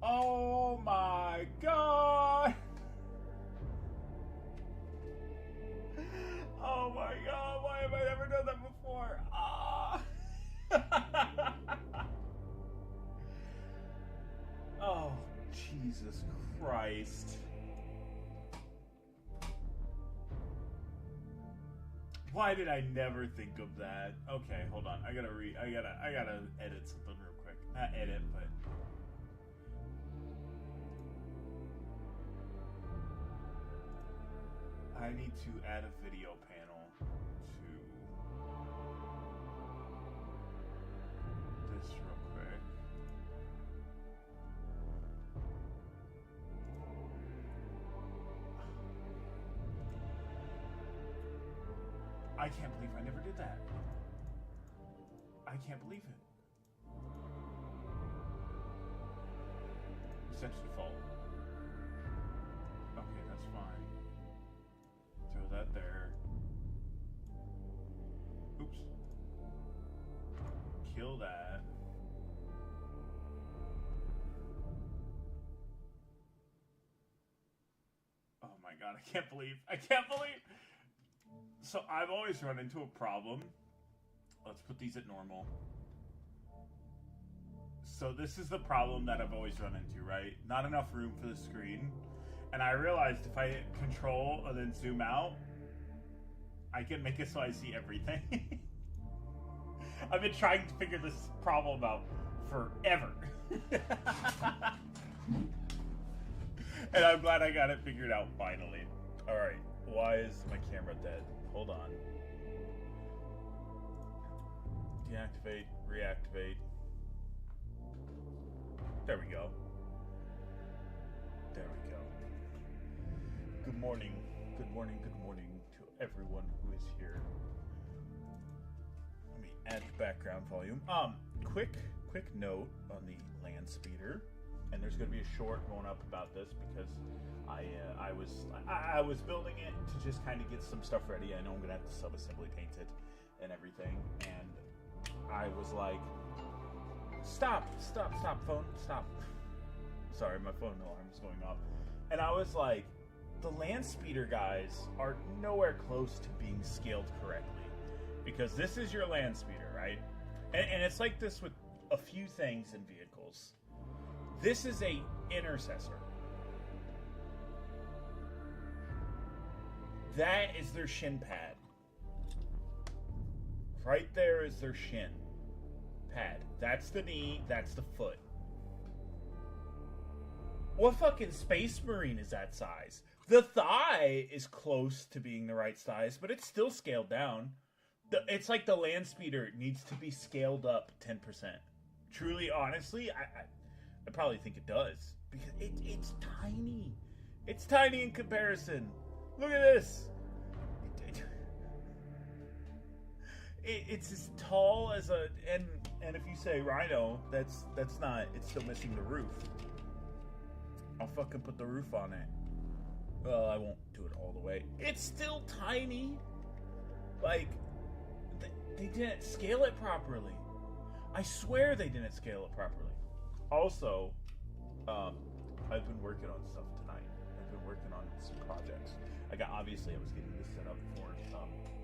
Oh my god! Oh my god, why have I never done that before? Ah! Oh, Jesus Christ. Why did I never think of that? Okay, hold on. I gotta edit something real quick. Not edit, but I need to add a video panel to this real quick. I can't believe I never did that. I can't believe it. Set to default. Okay, that's fine. Throw that there. Oops. Kill that. Oh my god, I can't believe. So I've always run into a problem. Let's put these at normal. So this is the problem that I've always run into, right? Not enough room for the screen. And I realized if I hit control and then zoom out, I can make it so I see everything. I've been trying to figure this problem out forever. And I'm glad I got it figured out finally. Alright, why is my camera dead? Hold on. Deactivate, reactivate. There we go. There we go. Good morning to everyone who is here. Let me add the background volume. Quick note on the land speeder, and there's going to be a short going up about this because I was building it to just kind of get some stuff ready. I know I'm going to have to sub-assembly paint it and everything, and I was like, stop, phone, stop. Sorry, my phone alarm is going off. And I was like, the land speeder guys are nowhere close to being scaled correctly. Because this is your land speeder, right? And it's like this with a few things in vehicles. This is a intercessor. That is their shin pad. Right there is their shin pad. That's the knee, that's the foot. What fucking Space Marine is that size? The thigh is close to being the right size, but it's still scaled down. It's like the land speeder needs to be scaled up 10%. Truly, honestly, I probably think it does. Because it's tiny. It's tiny in comparison. Look at this. It's as tall as a... And if you say Rhino, that's not... It's still missing the roof. I'll fucking put the roof on it. Well, I won't do it all the way. It's still tiny. Like, they didn't scale it properly. I swear they didn't scale it properly. Also, I've been working on stuff tonight. I've been working on some projects. Obviously, I was getting this set up for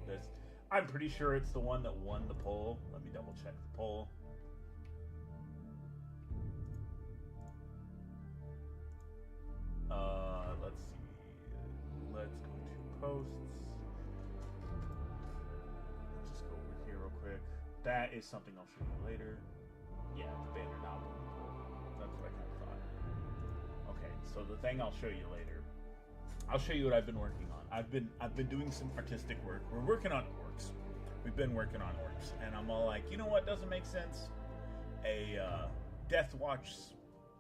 this. I'm pretty sure it's the one that won the poll. Let me double check the poll. Let's see. Let's go to posts. Let's just go over here real quick. That is something I'll show you later. Yeah, the banner novel. That's what I kind of thought. Okay, so the thing I'll show you later. I'll show you what I've been working on. I've been doing some artistic work. We're working on orcs. We've been working on orcs, and I'm all like, you know what doesn't make sense? A Death Watch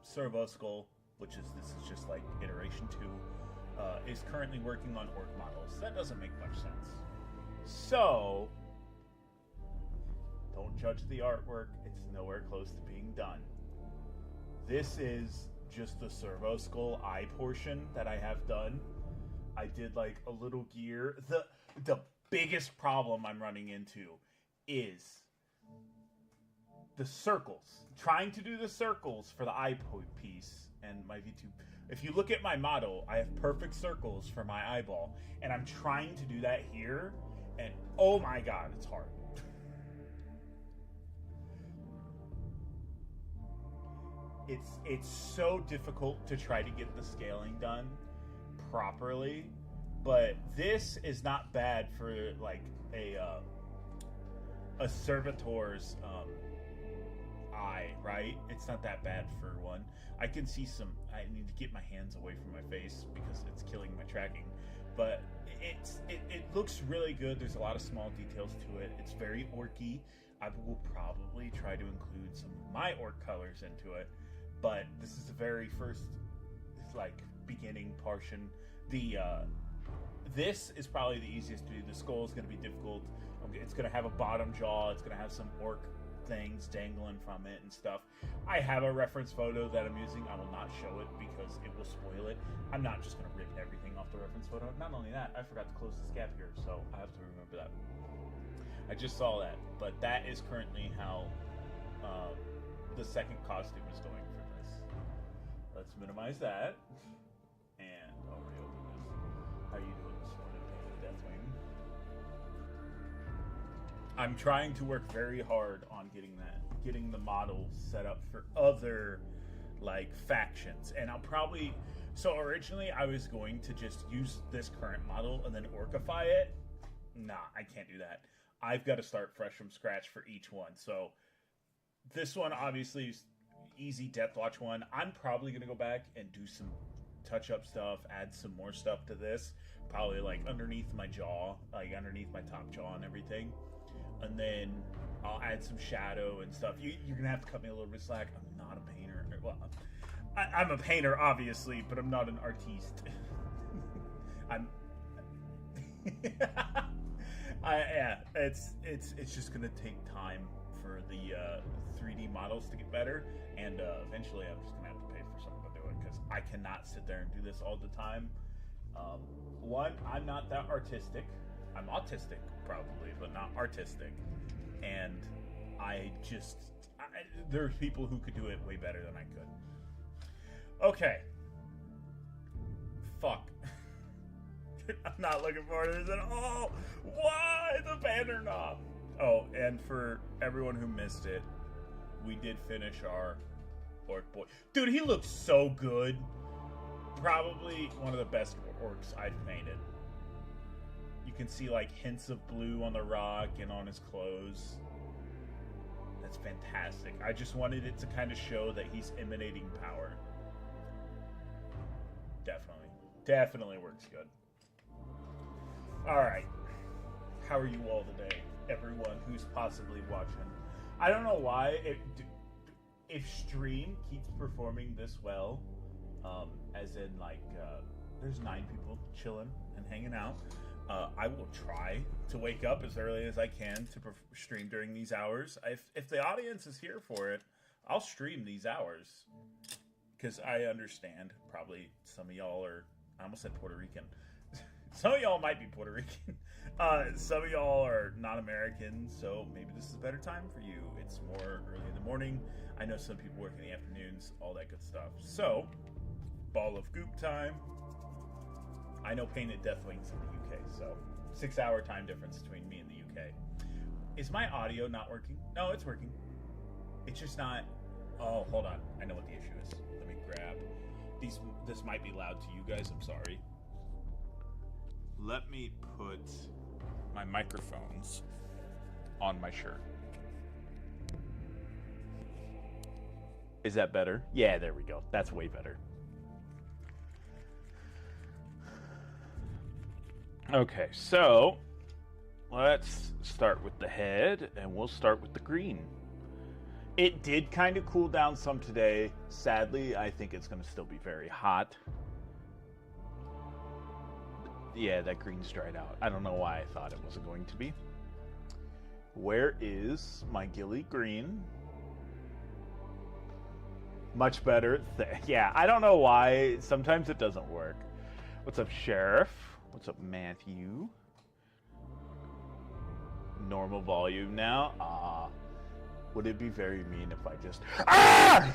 servo skull, this is just like iteration 2, is currently working on orc models. That doesn't make much sense. So, don't judge the artwork. It's nowhere close to being done. This is just the servo skull eye portion that I have done. I did like a little gear. The biggest problem I'm running into is the circles. Trying to do the circles for the eyepiece and my V2. If you look at my model, I have perfect circles for my eyeball, and I'm trying to do that here, and oh my god, it's hard. It's so difficult to try to get the scaling done properly, but this is not bad for like a servitor's eye, right? It's not that bad for one. I can see some. I need to get my hands away from my face because it's killing my tracking, but it looks really good. There's a lot of small details to it. It's very orky. I will probably try to include some of my orc colors into it, but this is the very first like beginning portion. This is probably the easiest to do. The skull is going to be difficult. It's going to have a bottom jaw. It's going to have some orc things dangling from it and stuff. I have a reference photo that I'm using. I will not show it because it will spoil it. I'm not just going to rip everything off the reference photo. Not only that, I forgot to close this gap here, so I have to remember that. I just saw that, but that is currently how the second costume is going for this. Let's minimize that. And I'll reopen this. How you doing this morning, Deathwing? I'm trying to work very hard on getting the model set up for other like factions, and I'll probably. So originally I was going to just use this current model and then orcify it. Nah, I can't do that. I've got to start fresh from scratch for each one. So this one obviously is easy Deathwatch one. I'm probably gonna go back and do some touch-up stuff, add some more stuff to this. Probably like underneath my jaw, like underneath my top jaw and everything. And then I'll add some shadow and stuff. You're gonna have to cut me a little bit slack. I'm not a painter. Well, I'm a painter, obviously, but I'm not an artiste. I'm. Yeah, it's just gonna take time for the 3D models to get better, and eventually I'm just gonna have to pay for someone to do it because I cannot sit there and do this all the time. One, I'm not that artistic. I'm autistic, probably, but not artistic. And there's people who could do it way better than I could. Okay. Fuck. I'm not looking forward to this at all. Why the banner knob? Oh, and for everyone who missed it, we did finish our orc boy. Dude, he looks so good. Probably one of the best orcs I've painted. You can see like hints of blue on the rock and on his clothes. That's fantastic. I just wanted it to kind of show that he's emanating power. Definitely works good. Alright. How are you all today? Everyone who's possibly watching. I don't know why. If stream keeps performing this well, as in like, there's 9 people chilling and hanging out. I will try to wake up as early as I can to stream during these hours. If the audience is here for it, I'll stream these hours. Because I understand probably some of y'all are, I almost said Puerto Rican. Some of y'all might be Puerto Rican. Some of y'all are not American, so maybe this is a better time for you. It's more early in the morning. I know some people work in the afternoons, all that good stuff. So, ball of goop time. I know Painted Deathwing's in the UK, so 6-hour time difference between me and the UK. Is my audio not working? No, it's working. It's just not. Oh, hold on. I know what the issue is. Let me grab these. This might be loud to you guys. I'm sorry. Let me put my microphones on my shirt. Is that better? Yeah, there we go. That's way better. Okay, so let's start with the head, and we'll start with the green. It did kind of cool down some today. Sadly, I think it's going to still be very hot. Yeah, that green's dried out. I don't know why I thought it wasn't going to be. Where is my ghillie green? Much better. Yeah, I don't know why. Sometimes it doesn't work. What's up, Sheriff? What's up, Matthew? normal volume now. Would it be very mean if I just... Ah!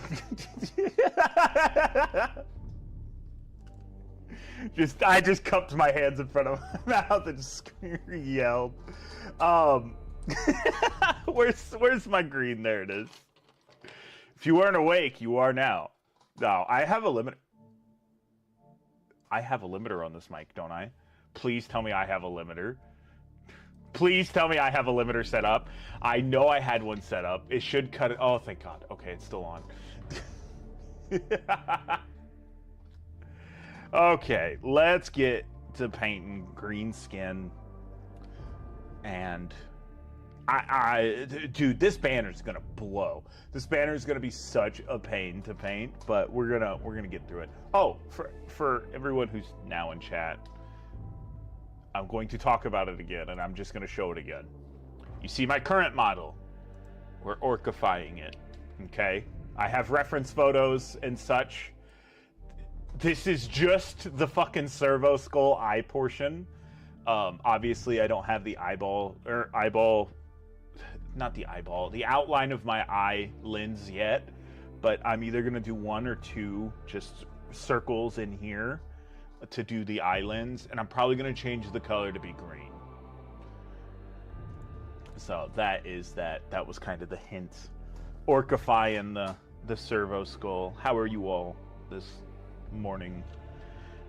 I just cupped my hands in front of my mouth and just yelled. Where's my green? There it is. If you weren't awake, you are now. Now, I have a limiter on this mic, don't I? Please tell me I have a limiter. Please tell me I have a limiter set up. I know I had one set up. It should cut it. Oh, thank God. Okay, it's still on. Okay, let's get to painting green skin. And dude, this banner's gonna blow. This banner is gonna be such a pain to paint, but we're gonna get through it. Oh, for everyone who's now in chat, I'm going to talk about it again, and I'm just going to show it again. You see my current model. We're orcifying it, okay? I have reference photos and such. This is just the fucking servo skull eye portion. Obviously, I don't have the the outline of my eye lens yet, but I'm either going to do one or two just circles in here to do the eye lens, and I'm probably going to change the color to be green. So that was kind of the hint. Orcifying the servo skull. How are you all this morning?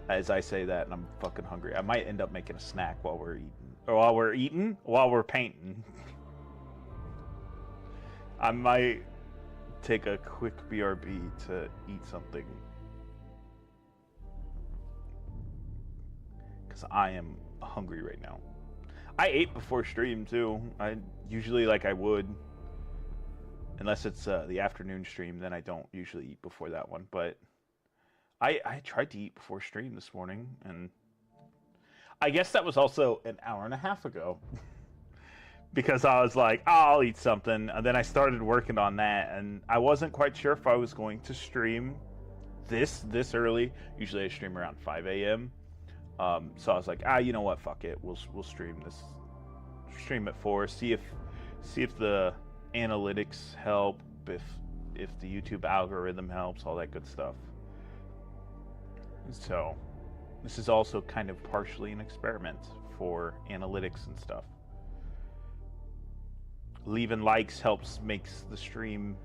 As I say that, and I'm fucking hungry. I might end up making a snack while we're eating. While we're painting. I might take a quick BRB to eat something. I am hungry right now. I ate before stream too. I usually I would, unless it's the afternoon stream. Then I don't usually eat before that one. But I tried to eat before stream this morning, and I guess that was also an hour and a half ago because I was like, oh, I'll eat something, and then I started working on that, and I wasn't quite sure if I was going to stream this early. Usually I stream around 5 a.m. So I was like, you know what? Fuck it. We'll stream this. Stream at 4. See if the analytics help. If the YouTube algorithm helps. All that good stuff. So this is also kind of partially an experiment for analytics and stuff. Leaving likes makes the stream.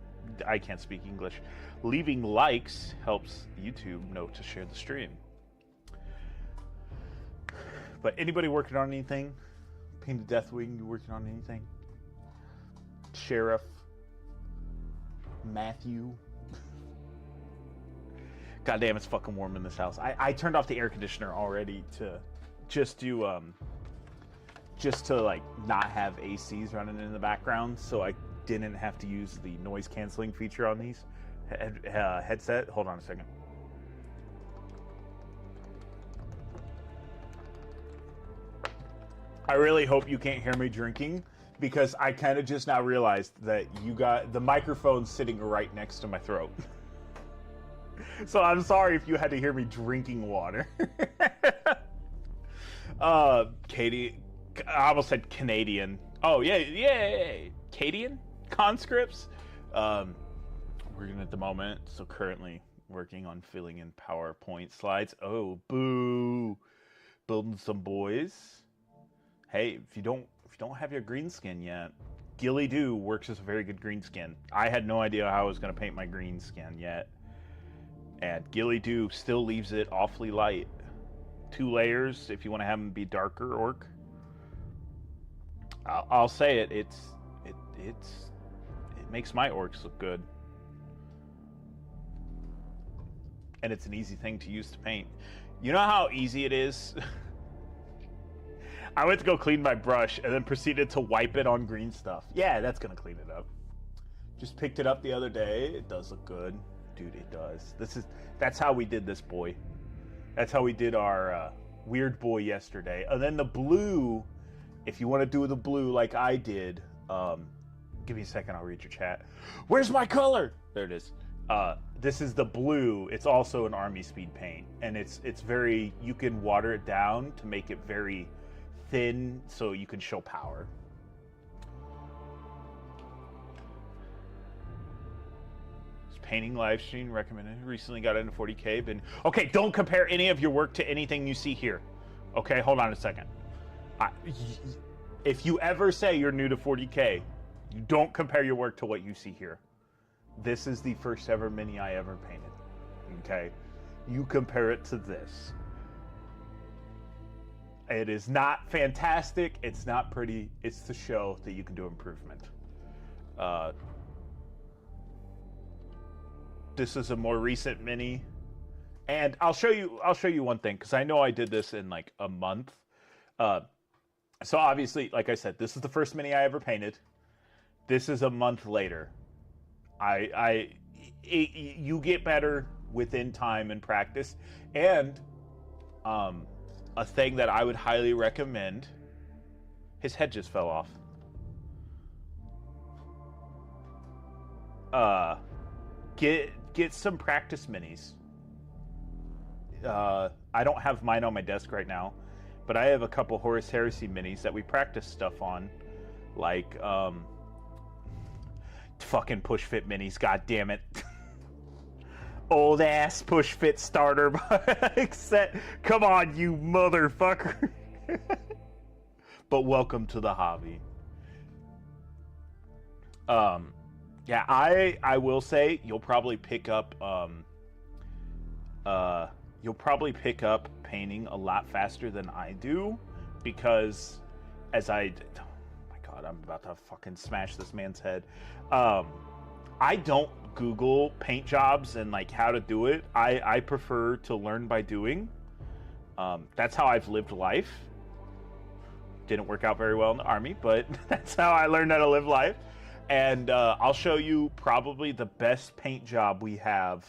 I can't speak English. Leaving likes helps YouTube know to share the stream. But anybody working on anything? Painted Deathwing, you working on anything? Sheriff? Matthew? God damn, it's fucking warm in this house. I turned off the air conditioner already to just not have ACs running in the background, so I didn't have to use the noise canceling feature on these headset. Hold on a second. I really hope you can't hear me drinking, because I kind of just now realized that you got the microphone sitting right next to my throat. So I'm sorry if you had to hear me drinking water. Katie, I almost said Canadian. Oh, yeah. Cadian? Conscripts? Working at the moment, so currently working on filling in PowerPoint slides. Oh, boo. Building some boys. Hey, if you don't have your green skin yet, Gilly Doo works as a very good green skin. I had no idea how I was going to paint my green skin yet. And Gilly Doo still leaves it awfully light. 2 layers if you want to have them be darker orc. I'll say it. It makes my orcs look good. And it's an easy thing to use to paint. You know how easy it is? I went to go clean my brush and then proceeded to wipe it on green stuff. Yeah, that's going to clean it up. Just picked it up the other day. It does look good. Dude, it does. That's how we did this boy. That's how we did our weird boy yesterday. And then the blue, if you want to do the blue like I did, give me a second, I'll read your chat. Where's my color? There it is. This is the blue. It's also an army speed paint. And it's very, you can water it down to make it very thin so you can show power. Painting live stream recommended. Recently got into 40K. Okay, don't compare any of your work to anything you see here. Okay, hold on a second. If you ever say you're new to 40K, you don't compare your work to what you see here. This is the first ever mini I ever painted. Okay? You compare it to this. It is not fantastic. It's not pretty. It's to show that you can do improvement. This is a more recent mini, and I'll show you one thing, because I know I did this in like a month. So obviously, like I said, this is the first mini I ever painted. This is a month later. You get better within time and practice, and a thing that I would highly recommend. His head just fell off. Get some practice minis. I don't have mine on my desk right now, but I have a couple Horus Heresy minis that we practice stuff on, like fucking push fit minis. God damn it. Old ass push fit starter set. Come on, you motherfucker. But welcome to the hobby. Yeah, I will say you'll probably pick up painting a lot faster than I do, because oh my god, I'm about to fucking smash this man's head. I don't Google paint jobs and like how to do it. I prefer to learn by doing. That's how I've lived life. Didn't work out very well in the army, but that's how I learned how to live life. And I'll show you probably the best paint job we have.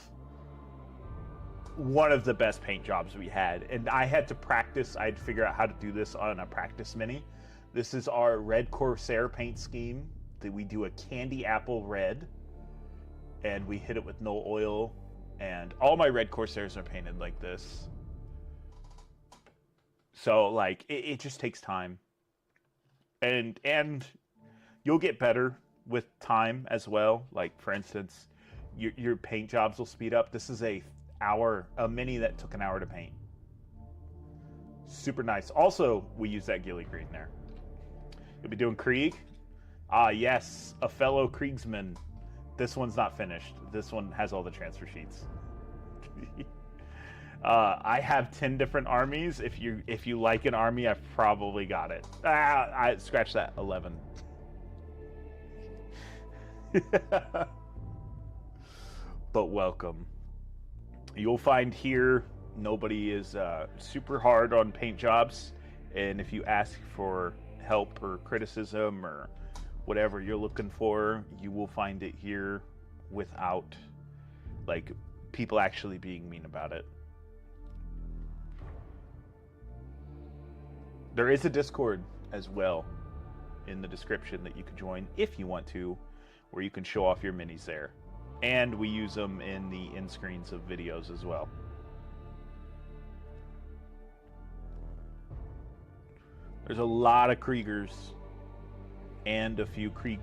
One of the best paint jobs we had. And I had to practice. I had to figure out how to do this on a practice mini. This is our Red Corsair paint scheme. That we do a candy apple red. And we hit it with no oil. And all my Red Corsairs are painted like this. So, like, it just takes time. And you'll get better with time as well. Like, for instance, your paint jobs will speed up. This is a mini that took an hour to paint. Super nice. Also, we use that ghillie green there. You'll be doing Krieg. Ah, yes, a fellow Kriegsman. This one's not finished. This one has all the transfer sheets. I have 10 different armies. If you like an army, I've probably got it. I scratch that. 11. But welcome. You'll find here nobody is super hard on paint jobs, and if you ask for help or criticism or whatever you're looking for, you will find it here without like people actually being mean about it. There is a Discord as well in the description that you can join if you want to, where you can show off your minis there. And we use them in the end screens of videos as well. There's a lot of Kriegers and a few Krieg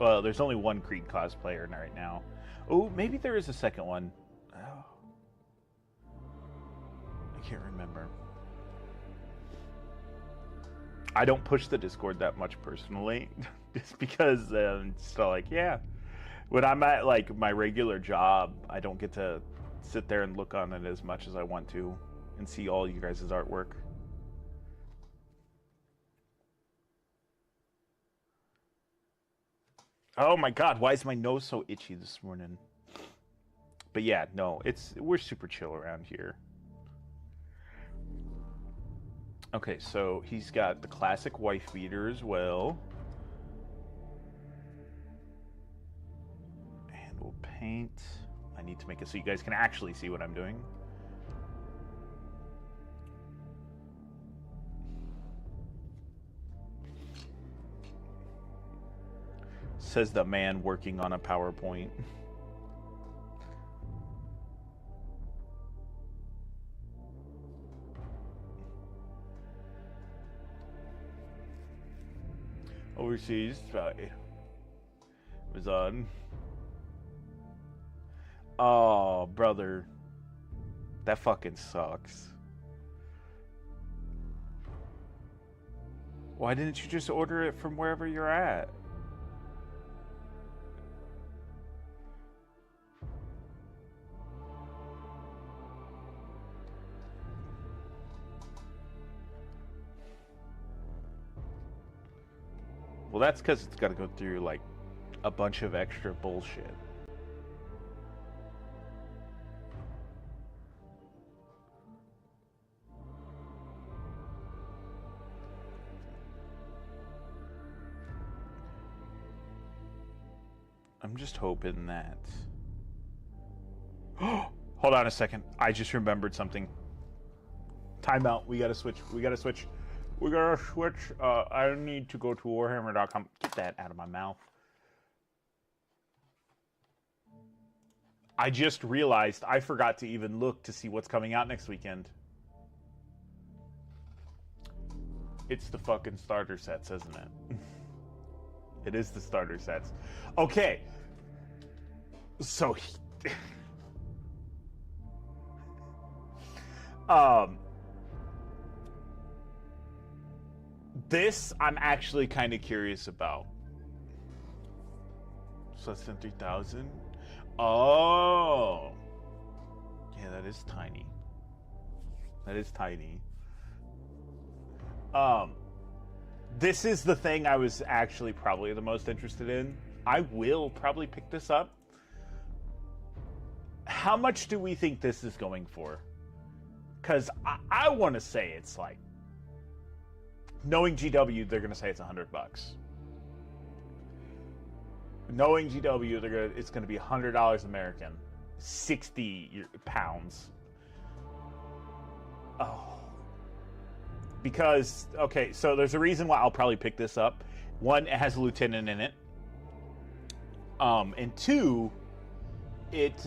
well, there's only one Krieg cosplayer right now. Oh, maybe there is a second one. Oh. I can't remember. I don't push the Discord that much personally, just because it's like, yeah. When I'm at like my regular job, I don't get to sit there and look on it as much as I want to and see all you guys' artwork. Oh my god, why is my nose so itchy this morning? But yeah, no, we're super chill around here. Okay, so he's got the classic wife beater as well. And we'll paint. I need to make it so you guys can actually see what I'm doing. Says the man working on a PowerPoint. Overseas, Amazon. Oh, brother. That fucking sucks. Why didn't you just order it from wherever you're at? Well, that's because it's got to go through, like, a bunch of extra bullshit. I'm just hoping that... Hold on a second. I just remembered something. Timeout. We gotta switch. I need to go to Warhammer.com. Get that out of my mouth. I just realized I forgot to even look to see what's coming out next weekend. It's the fucking starter sets, isn't it? It is the starter sets. Okay. So... This, I'm actually kind of curious about. So less than 3,000? Oh! Yeah, that is tiny. That is tiny. This is the thing I was actually probably the most interested in. I will probably pick this up. How much do we think this is going for? Because I want to say it's like... Knowing GW, they're going to say it's $100. Knowing GW, it's going to be $100 American. 60 pounds. Oh. Because, okay, so there's a reason why I'll probably pick this up. One, it has a lieutenant in it. And two, it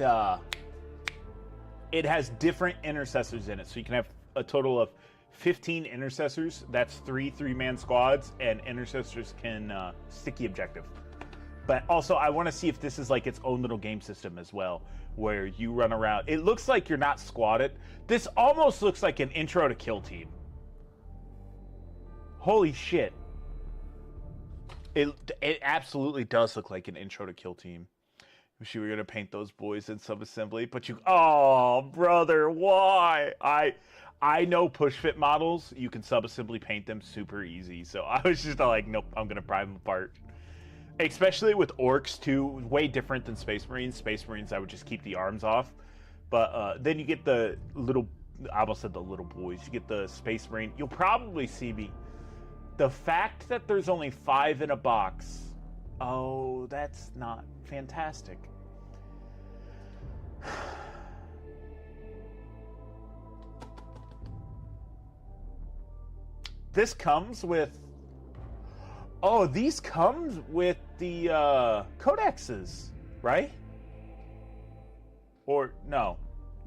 has different intercessors in it. So you can have a total of 15 intercessors. That's three-man squads, and intercessors can sticky objective. But also, I want to see if this is like its own little game system as well, where you run around. It looks like you're not squatted. This almost looks like an intro to Kill Team. Holy shit. It absolutely does look like an intro to Kill Team. Wish you were going to paint those boys in sub-assembly, but you... Oh, brother, why? I know push-fit models. You can sub-assembly paint them super easy. So I was just like, nope, I'm going to pry them apart. Especially with orcs, too. Way different than Space Marines. Space Marines, I would just keep the arms off. But then you get the little... I almost said the little boys. You get the Space Marine. You'll probably see me... The fact that there's only 5 in a box... Oh, that's not fantastic. This comes with... Oh, these comes with the codexes, right? Or, no.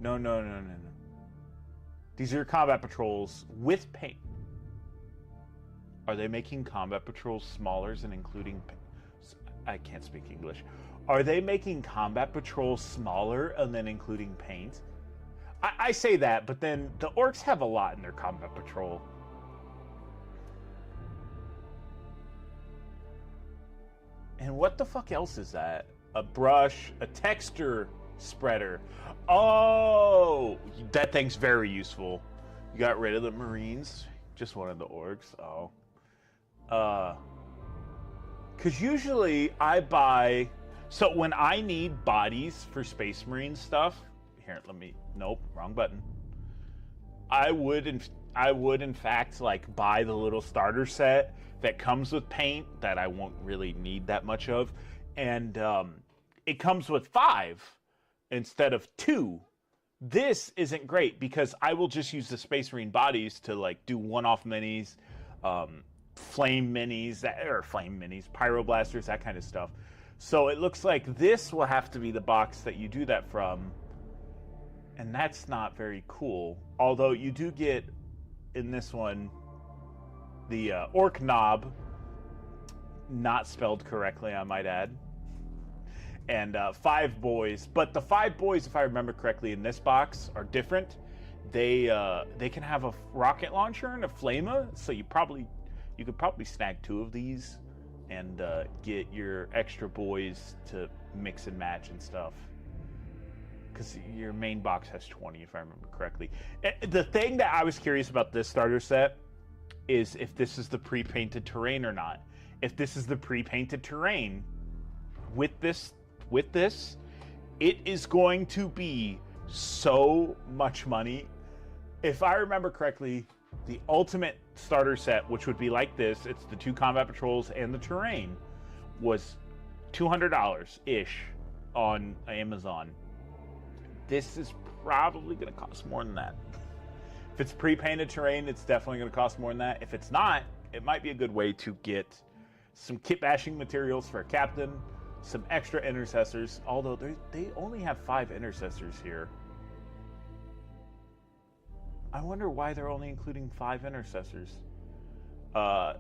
No. These are your combat patrols with paint. Are they making combat patrols smaller and including... I can't speak English. Are they making combat patrols smaller and then including paint? I say that, but then the orcs have a lot in their combat patrol. And what the fuck else is that? A brush, a texture spreader. Oh, that thing's very useful. You got rid of the Marines, just wanted the orcs. Oh. Because usually I buy... So when I need bodies for Space Marine stuff... Here, let me... Nope, wrong button. I would in fact, like, buy the little starter set that comes with paint that I won't really need that much of. And it comes with 5 instead of 2. This isn't great because I will just use the Space Marine bodies to, like, do one-off minis... flame minis, pyroblasters, that kind of stuff. So it looks like this will have to be the box that you do that from, and that's not very cool. Although you do get, in this one, the orc knob, not spelled correctly, I might add. and 5 boys. But the 5 boys, if I remember correctly, in this box are different. They can have a rocket launcher and a flamer, so you could probably snag 2 of these and get your extra boys to mix and match and stuff. Because your main box has 20, if I remember correctly. The thing that I was curious about this starter set is if this is the pre-painted terrain or not. If this is the pre-painted terrain, with this, it is going to be so much money. If I remember correctly, the ultimate starter set, which would be like this, it's the 2 combat patrols and the terrain, was $200-ish on Amazon. This is probably going to cost more than that. If it's pre-painted terrain, it's definitely going to cost more than that. If it's not, it might be a good way to get some kit bashing materials for a captain, some extra intercessors, although they only have 5 intercessors here. I wonder why they're only including 5 intercessors.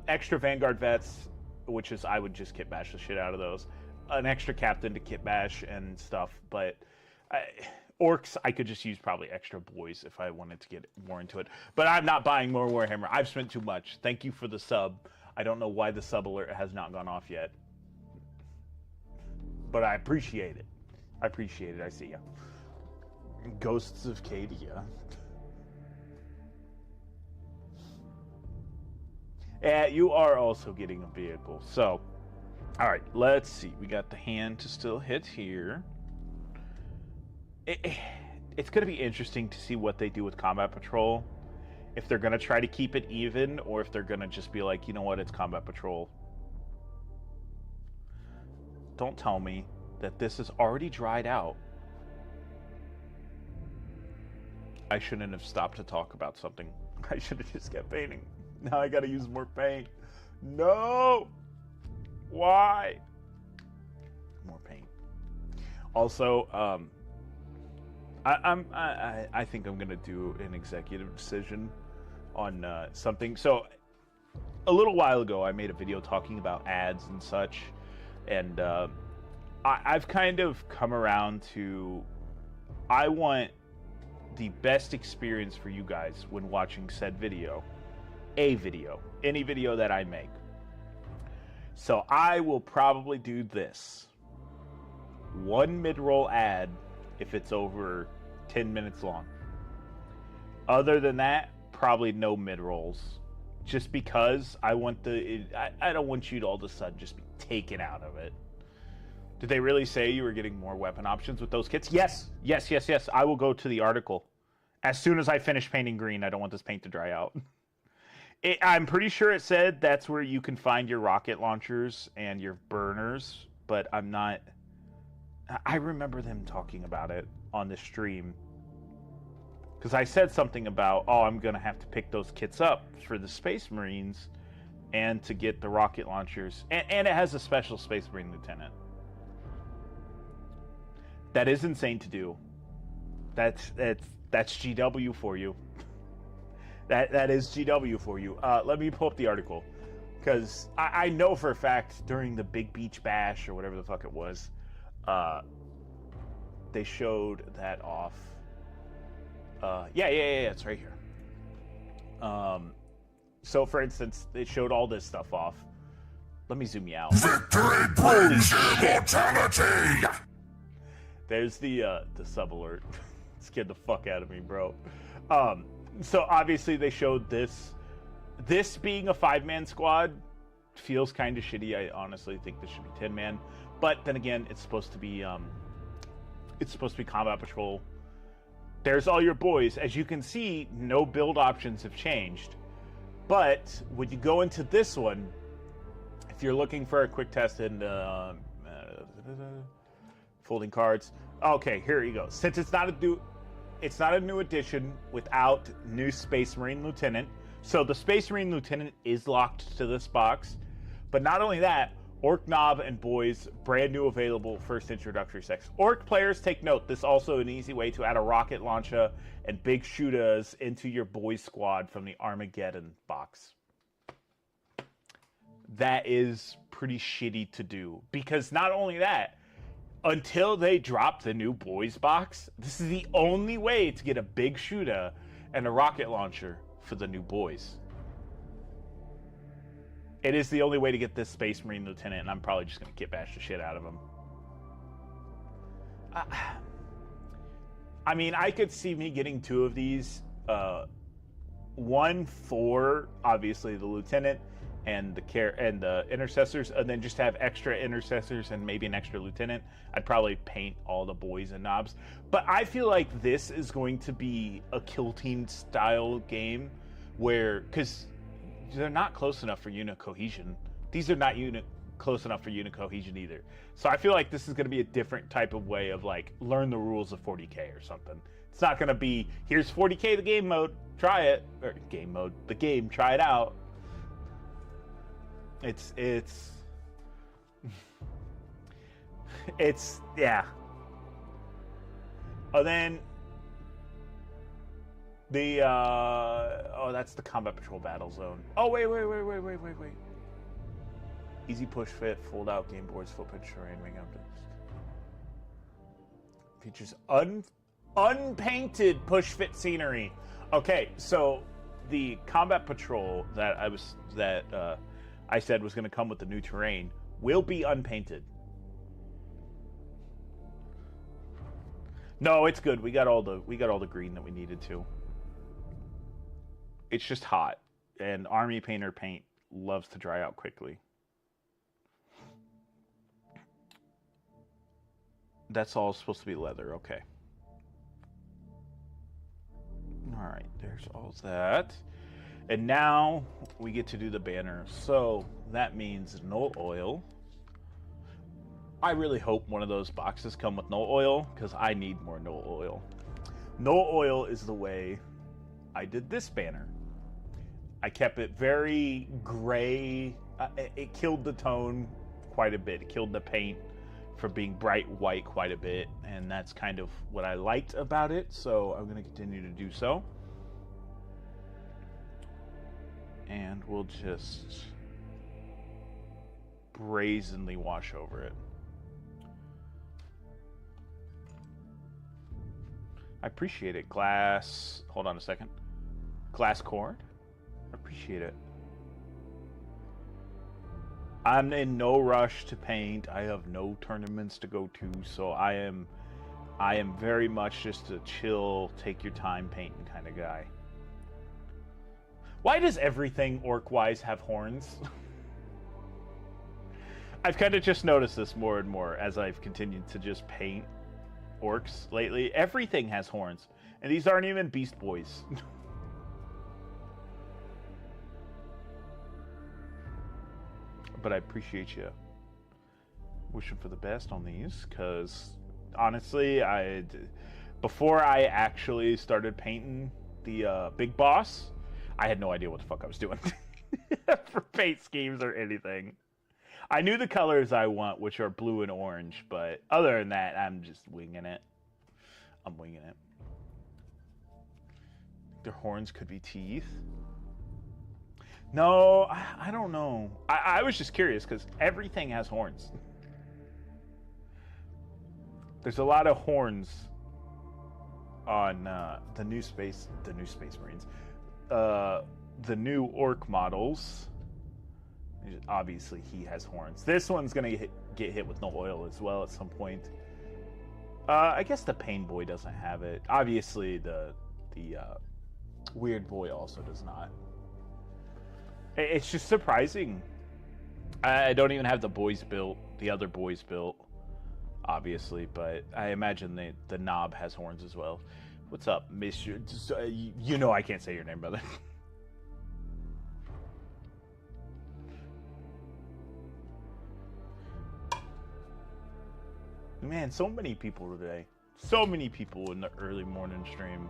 Extra Vanguard vets, which is, I would just kit bash the shit out of those. An extra captain to kit bash and stuff, but orcs, I could just use probably extra boys if I wanted to get more into it. But I'm not buying more Warhammer. I've spent too much. Thank you for the sub. I don't know why the sub alert has not gone off yet. But I appreciate it. I appreciate it. I see ya. Ghosts of Cadia. Yeah, you are also getting a vehicle. So, all right, let's see. We got the hand to still hit here. It's going to be interesting to see what they do with Combat Patrol. If they're going to try to keep it even, or if they're going to just be like, you know what, it's Combat Patrol. Don't tell me that this is already dried out. I shouldn't have stopped to talk about something. I should have just kept painting. Now I got to use more paint. No! Why? More paint. Also, I think I'm gonna do an executive decision on something. So a little while ago, I made a video talking about ads and such, and I've kind of come around to, I want the best experience for you guys when watching said video, any video that I make. So I will probably do this. 1 mid-roll ad if it's over 10 minutes long. Other than that, probably no mid-rolls. Just because I want I don't want you to all of a sudden just be taken out of it. Did they really say you were getting more weapon options with those kits? Yes. I will go to the article. As soon as I finish painting green, I don't want this paint to dry out. I'm pretty sure it said that's where you can find your rocket launchers and your burners, but I'm not... I remember them talking about it on the stream. Because I said something about, oh, I'm going to have to pick those kits up for the Space Marines and to get the rocket launchers. And it has a special Space Marine Lieutenant. That is insane to do. That's GW for you. That is GW for you. Let me pull up the article. Because I know for a fact during the Big Beach Bash or whatever the fuck it was, they showed that off. Yeah, it's right here. So for instance, they showed all this stuff off. Let me zoom you out. Victory brings immortality! There's the sub alert. Scared the fuck out of me, bro. So obviously they showed this. This being a 5-man squad feels kind of shitty. I honestly think this should be 10-man. But then again, it's supposed to be combat patrol. There's all your boys. As you can see, no build options have changed. But when you go into this one, if you're looking for a quick test in folding cards, okay, here you go. Since it's not a new edition without new Space Marine Lieutenant. So the Space Marine Lieutenant is locked to this box. But not only that, Orc Knob and Boys, brand new available first introductory sex. Orc players, take note, this is also an easy way to add a rocket launcher and big shooters into your Boys squad from the Armageddon box. That is pretty shitty to do. Because not only that, until they drop the new boys box, this is the only way to get a big shooter and a rocket launcher for the new boys. It is the only way to get this Space Marine Lieutenant, and I'm probably just going to kit bash the shit out of him. I mean, I could see me getting 2 of these. One for, obviously, the Lieutenant and the Intercessors, and then just have extra Intercessors and maybe an extra Lieutenant. I'd probably paint all the boys and knobs. But I feel like this is going to be a Kill Team style game where, because they're not close enough for unit cohesion. These are not close enough for unit cohesion either. So I feel like this is going to be a different type of way of like learn the rules of 40K or something. It's not going to be here's 40K the game mode, try it, or game mode the game, try it out. It's yeah. Oh, then the that's the combat patrol battle zone. Oh wait. Easy push fit, fold out game boards, footprint terrain, ring up. Features unpainted push fit scenery. Okay, so the combat patrol that I said was going to come with the new terrain will be unpainted. No, it's good. We got all the green that we needed to. It's just hot, and army painter paint loves to dry out quickly. That's all supposed to be leather. Okay. All right, there's all that. And now we get to do the banner. So that means no oil. I really hope one of those boxes come with no oil, because I need more no oil. No oil is the way I did this banner. I kept it very gray. It killed the tone quite a bit. It killed the paint for being bright white quite a bit, and that's kind of what I liked about it, so I'm going to continue to do so. And we'll just brazenly wash over it. I appreciate it. Glass, hold on a second. Glass cord? I appreciate it. I'm in no rush to paint. I have no tournaments to go to, so I am very much just a chill, take your time painting kind of guy. Why does everything orc-wise have horns? I've kind of just noticed this more and more as I've continued to just paint orcs lately. Everything has horns, and these aren't even beast boys. But I appreciate you wishing for the best on these, because honestly, before I actually started painting the big boss, I had no idea what the fuck I was doing for paint schemes or anything. I knew the colors I want, which are blue and orange, but other than that, I'm just winging it. I'm winging it. Their horns could be teeth. No, I don't know. I was just curious because everything has horns. There's a lot of horns on the new Space Marines. The new orc models. Obviously, he has horns. This one's gonna get hit with no oil as well at some point. I guess the Pain Boy doesn't have it. Obviously, the Weird Boy also does not. It's just surprising. I don't even have the boys built, the other boys built, obviously, but I imagine the knob has horns as well. What's up, Monsieur? You know I can't say your name, brother. Man, so many people today. So many people in the early morning stream.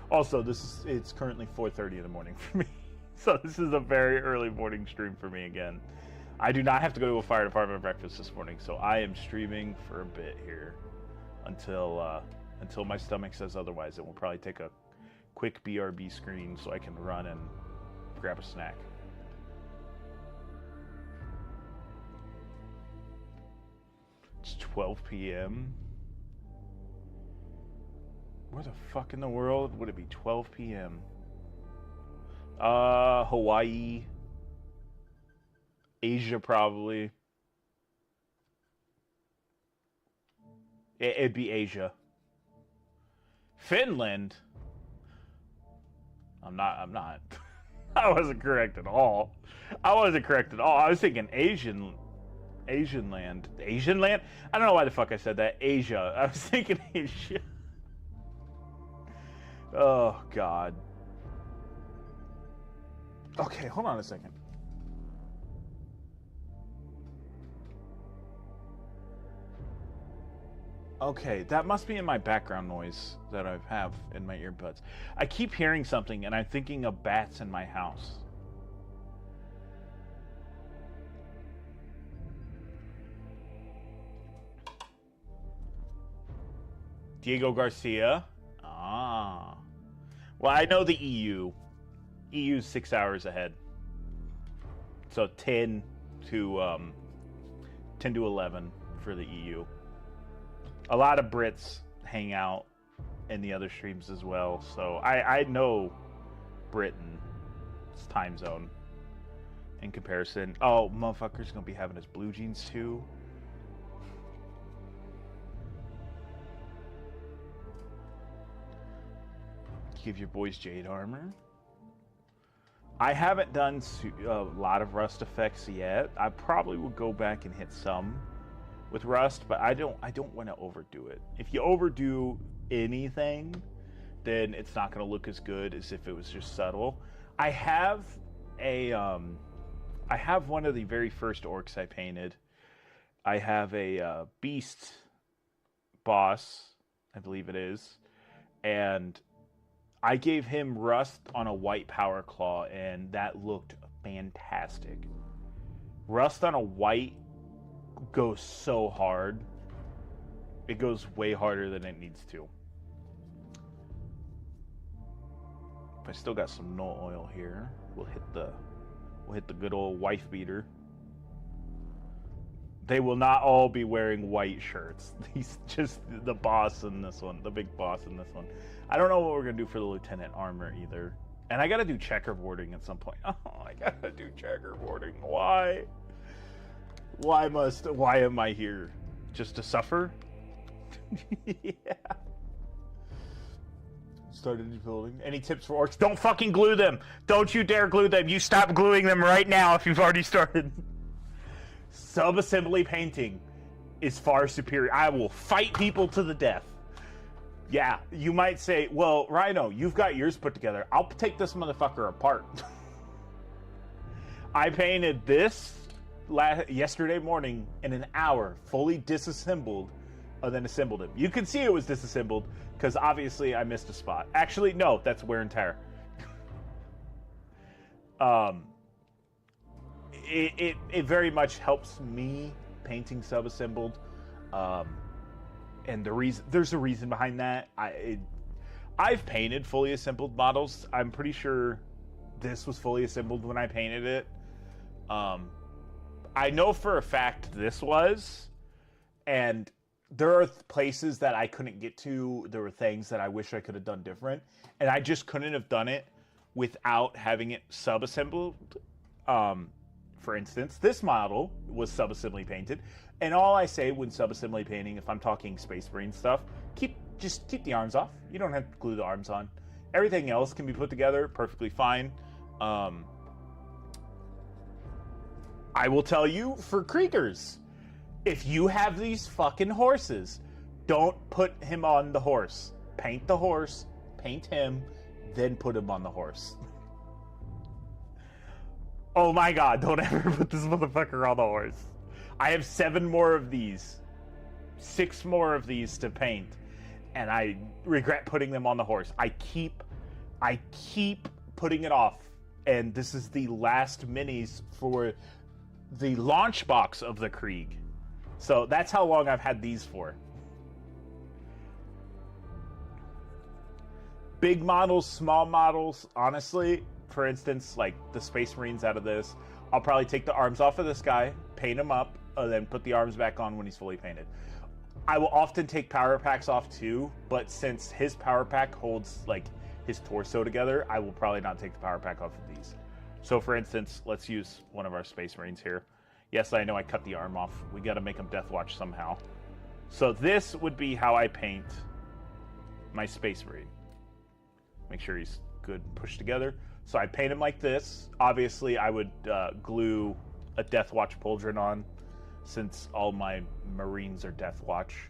Also, it's currently 4:30 in the morning for me. So this is a very early morning stream for me again. I do not have to go to a fire department breakfast this morning, so I am streaming for a bit here until my stomach says otherwise. It will probably take a quick BRB screen so I can run and grab a snack. It's 12 p.m. Where the fuck in the world would it be 12 p.m.? Hawaii. Asia, probably. It'd be Asia. Finland? I'm not. I wasn't correct at all. I was thinking Asian land. Asian land? I don't know why the fuck I said that. Asia. I was thinking Asia. Oh, God. Okay, hold on a second. Okay, that must be in my background noise that I have in my earbuds. I keep hearing something, and I'm thinking of bats in my house. Diego Garcia. Ah. Well, I know the EU. EU's 6 hours ahead. So 10 to 11 for the EU. A lot of Brits hang out in the other streams as well, so I know Britain's time zone in comparison. Oh, motherfucker's gonna be having his blue jeans too. Give your boys jade armor. I haven't done a lot of rust effects yet. I probably will go back and hit some with rust, but I don't want to overdo it. If you overdo anything, then it's not going to look as good as if it was just subtle. I have one of the very first orcs I painted. I have a beast boss, I believe it is, and I gave him rust on a white power claw, and that looked fantastic. Rust on a white goes so hard. It goes way harder than it needs to. If I still got some null oil here, we'll hit the good old wife beater. They will not all be wearing white shirts. He's just the boss in this one, the big boss in this one. I don't know what we're gonna do for the lieutenant armor either. And I gotta do checkerboarding at some point. Oh, I gotta do checkerboarding. Why? Why am I here? Just to suffer? Yeah. Started building. Any tips for orcs? Don't fucking glue them! Don't you dare glue them! You stop gluing them right now if you've already started. Sub-assembly painting is far superior. I will fight people to the death. Yeah, you might say, well, Rhino, you've got yours put together. I'll take this motherfucker apart. I painted this yesterday morning in an hour, fully disassembled, and then assembled it. You can see it was disassembled because obviously I missed a spot. Actually, no, that's wear and tear. It very much helps me painting sub-assembled. And there's a reason behind that. I've painted fully assembled models. I'm pretty sure this was fully assembled when I painted it. I know for a fact this was, and there are places that I couldn't get to. There were things that I wish I could have done different, and I just couldn't have done it without having it sub-assembled. For instance, this model was sub-assembly painted. And all I say when sub-assembly painting, if I'm talking Space Marine stuff, just keep the arms off. You don't have to glue the arms on. Everything else can be put together perfectly fine. I will tell you, for Kriegers, if you have these fucking horses, don't put him on the horse. Paint the horse, paint him, then put him on the horse. Oh my god, don't ever put this motherfucker on the horse. I have 7 more of these. 6 more of these to paint. And I regret putting them on the horse. I keep putting it off. And this is the last minis for the launch box of the Krieg. So that's how long I've had these for. Big models, small models, honestly, for instance, like the Space Marines out of this, I'll probably take the arms off of this guy, paint him up and then put the arms back on when he's fully painted. I will often take power packs off too, but since his power pack holds like his torso together, I will probably not take the power pack off of these. So for instance, let's use one of our Space Marines here. Yes, I know I cut the arm off. We got to make him Death Watch somehow. So this would be how I paint my Space Marine. Make sure he's good pushed together. So I paint him like this. Obviously, I would glue a Death Watch pauldron on, since all my Marines are Death Watch.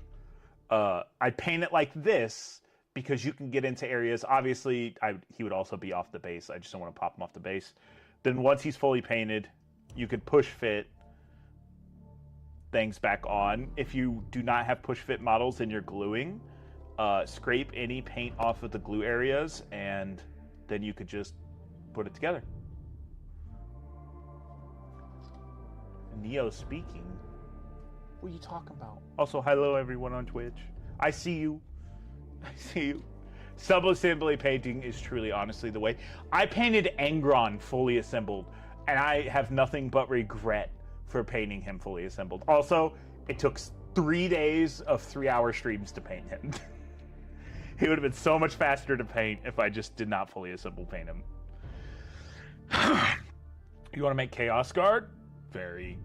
I paint it like this because you can get into areas. Obviously, he would also be off the base. I just don't want to pop him off the base. Then once he's fully painted, you could push fit things back on. If you do not have push fit models and you're gluing, scrape any paint off of the glue areas, and then you could just put it together. Neo speaking. What are you talking about? Also, hello everyone on Twitch. I see you. I see you. Sub-assembly painting is truly, honestly, the way. I painted Angron fully assembled, and I have nothing but regret for painting him fully assembled. Also, it took 3 days of 3-hour streams to paint him. He would have been so much faster to paint if I just did not fully assemble paint him. You want to make Chaos Guard? Very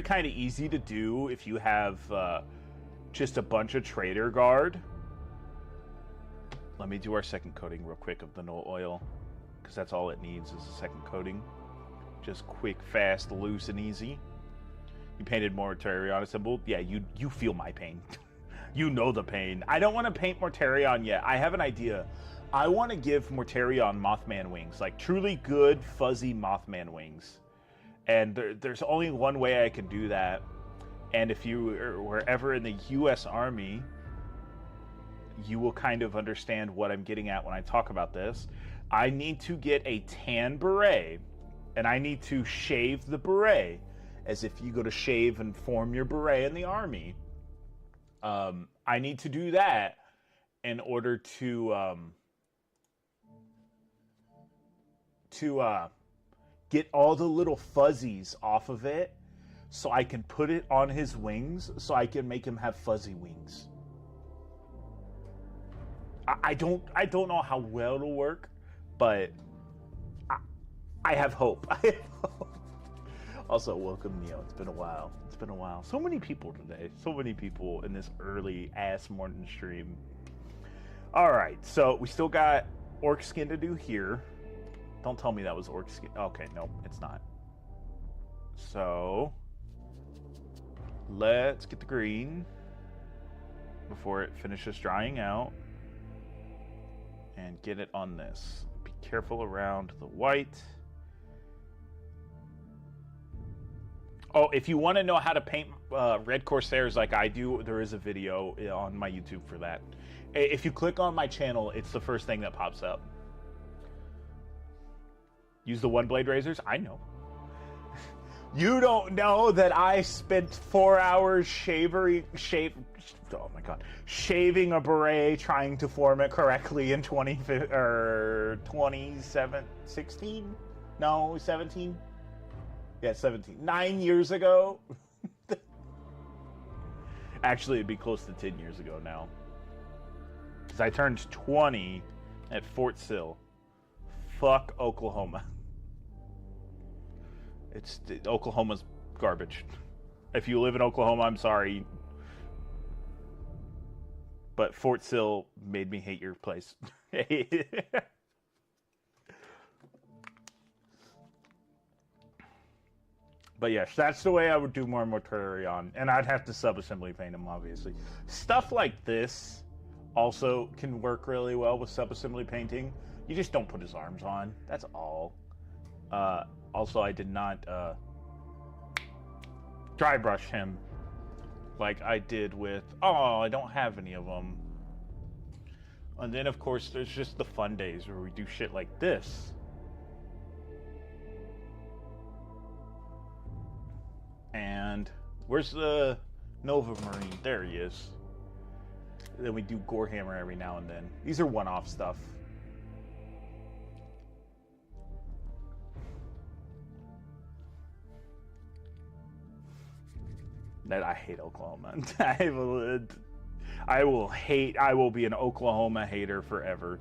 kind of easy to do if you have just a bunch of Trader Guard. Let me do our second coating real quick of the null oil, because that's all it needs is a second coating. Just quick, fast, loose, and easy. You painted Mortarion assembled. Yeah, you feel my pain. You know the pain. I don't want to paint Mortarion yet. I have an idea. I want to give Mortarion Mothman wings, like truly good, fuzzy Mothman wings. And there's only one way I can do that. And if you were ever in the U.S. Army, you will kind of understand what I'm getting at when I talk about this. I need to get a tan beret, and I need to shave the beret, as if you go to shave and form your beret in the Army. I need to do that in order to get all the little fuzzies off of it, so I can put it on his wings, so I can make him have fuzzy wings. I don't know how well it'll work, but I have hope. I have hope. Also, welcome, Neo. It's been a while. It's been a while. So many people today. So many people in this early ass morning stream. All right, so we still got orc skin to do here. Don't tell me that was orc skin. Okay, no, it's not. So let's get the green before it finishes drying out and get it on this. Be careful around the white. Oh, if you want to know how to paint red Corsairs like I do, there is a video on my YouTube for that. If you click on my channel, it's the first thing that pops up. Use the one blade razors? I know. You don't know that I spent 4 hours shaving a beret trying to form it correctly in 2016? No, 17? Yeah, 17. 9 years ago? Actually, it'd be close to 10 years ago now. Because I turned 20 at Fort Sill. Fuck Oklahoma. Oklahoma's garbage. If you live in Oklahoma, I'm sorry. But Fort Sill made me hate your place. But yes, that's the way I would do more Mortarion. And I'd have to sub-assembly paint him, obviously. Stuff like this also can work really well with sub-assembly painting. You just don't put his arms on. That's all. Also, I did not dry brush him like I did with... Oh, I don't have any of them. And then, of course, there's just the fun days where we do shit like this. And where's the Nova Marine? There he is. Then we do Gorehammer every now and then. These are one-off stuff. That I hate Oklahoma. I will be an Oklahoma hater forever.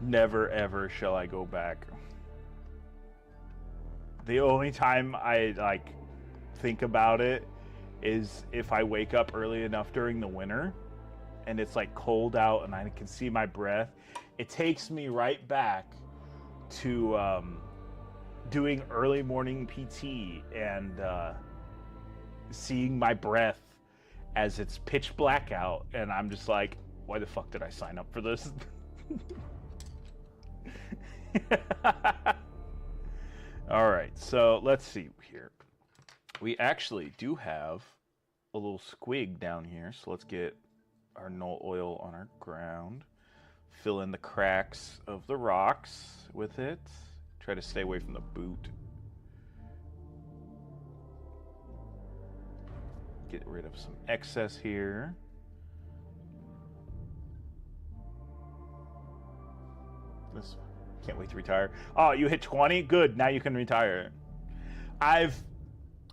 Never ever shall I go back. The only time I think about it is if I wake up early enough during the winter and it's cold out and I can see my breath. It takes me right back to doing early morning PT and seeing my breath as it's pitch black out, and I'm just like, why the fuck did I sign up for this? All right, so let's see here. We actually do have a little squig down here, so let's get our null oil on our ground. Fill in the cracks of the rocks with it. Try to stay away from the boot. Get rid of some excess here. This can't wait to retire. Oh, you hit 20? Good, now you can retire.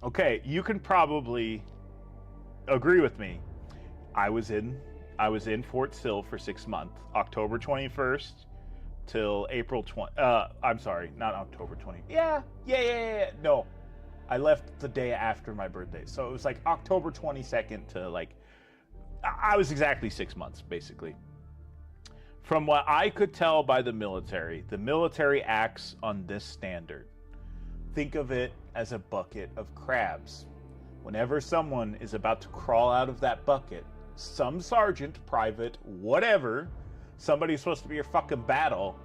Okay, you can probably agree with me. I was in Fort Sill for 6 months, October 21st till April 20. I'm sorry, not October 20. Yeah. No, I left the day after my birthday, so it was October 22nd to I was exactly 6 months basically. From what I could tell by the military acts on this standard. Think of it as a bucket of crabs. Whenever someone is about to crawl out of that bucket, some sergeant, private, whatever, somebody's supposed to be your fucking battle,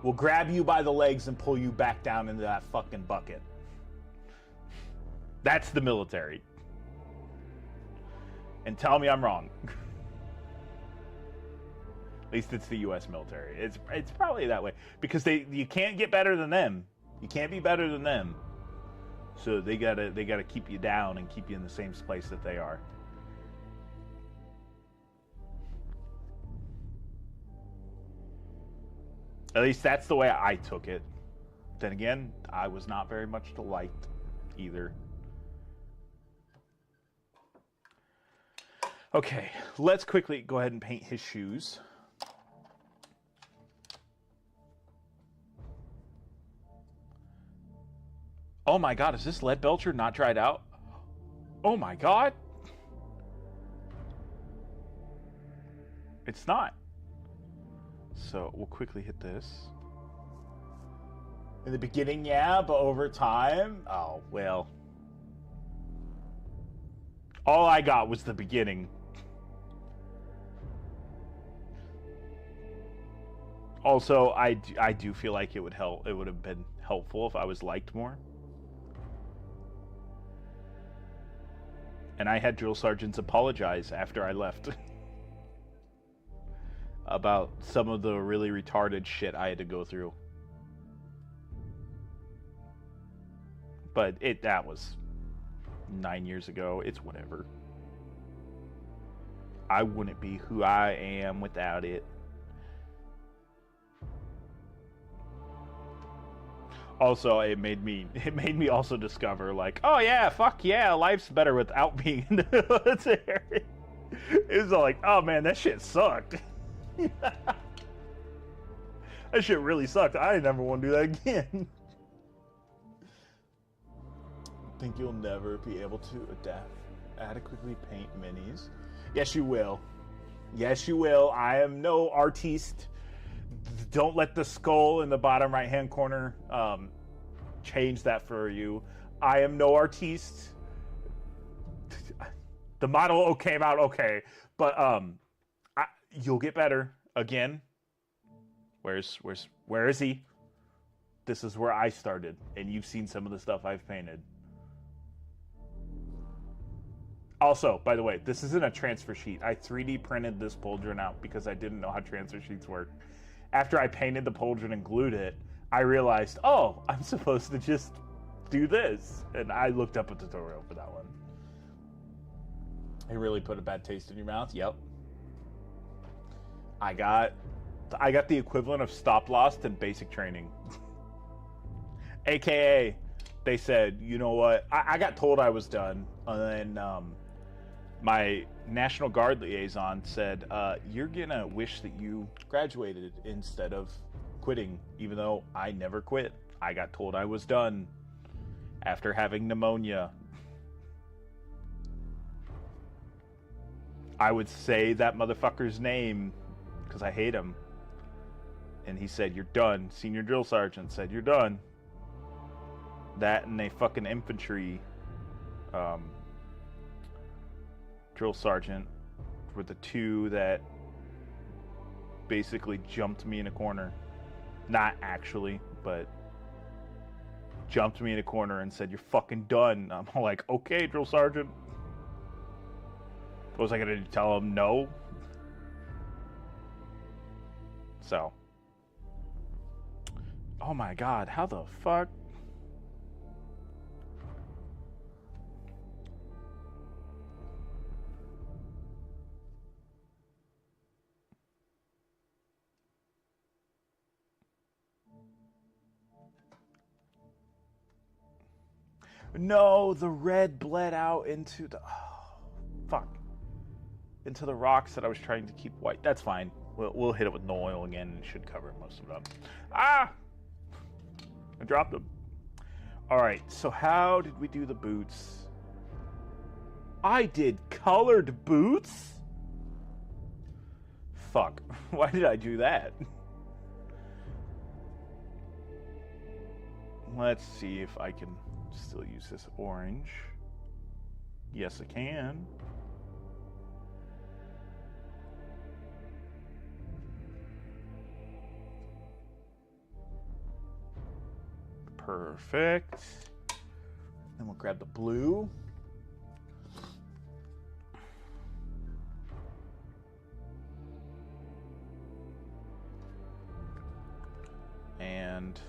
will grab you by the legs and pull you back down into that fucking bucket. That's the military. And tell me I'm wrong. At least it's the U.S. military. It's probably that way. Because you can't get better than them. You can't be better than them. So they gotta keep you down and keep you in the same place that they are. At least that's the way I took it. Then again, I was not very much liked either. Okay, let's quickly go ahead and paint his shoes. Oh my god, is this lead belcher not dried out? Oh my god. It's not. So we'll quickly hit this. In the beginning, yeah, but over time, oh, well. All I got was the beginning. Also, I do feel like it would help. It would have been helpful if I was liked more. And I had drill sergeants apologize after I left about some of the really retarded shit I had to go through. But that was 9 years ago. It's whatever. I wouldn't be who I am without it. Also, it made me also discover, oh yeah, fuck yeah, life's better without being in the military. It was oh man, that shit sucked. That shit really sucked. I never want to do that again. Think you'll never be able to adequately paint minis? Yes, you will. Yes, you will. I am no artiste. Don't let the skull in the bottom right-hand corner change that for you. I am no artiste. The model came out okay, but you'll get better. Again, where is he? This is where I started, and you've seen some of the stuff I've painted. Also, by the way, this isn't a transfer sheet. I 3D printed this pauldron out because I didn't know how transfer sheets work. After I painted the pauldron and glued it, I realized, oh, I'm supposed to just do this. And I looked up a tutorial for that one. It really put a bad taste in your mouth? Yep. I got I got the equivalent of stop loss in basic training. AKA, they said, you know what? I got told I was done, and then my National Guard liaison said, you're gonna wish that you graduated instead of quitting, even though I never quit. I got told I was done after having pneumonia. I would say that motherfucker's name because I hate him. And he said, you're done. Senior drill sergeant said, you're done. That and a fucking infantry drill sergeant were the two that basically jumped me in a corner. Not actually, but jumped me in a corner and said, you're fucking done. I'm like, okay, drill sergeant. What was I going to tell him? No? So. Oh my god, how the fuck? No, the red bled out into the... Oh, fuck. Into the rocks that I was trying to keep white. That's fine. We'll hit it with no oil again and it should cover most of it up. Ah! I dropped them. Alright, so how did we do the boots? I did colored boots? Fuck. Why did I do that? Let's see if I can still use this orange. Yes, I can. Perfect. Then we'll grab the blue. And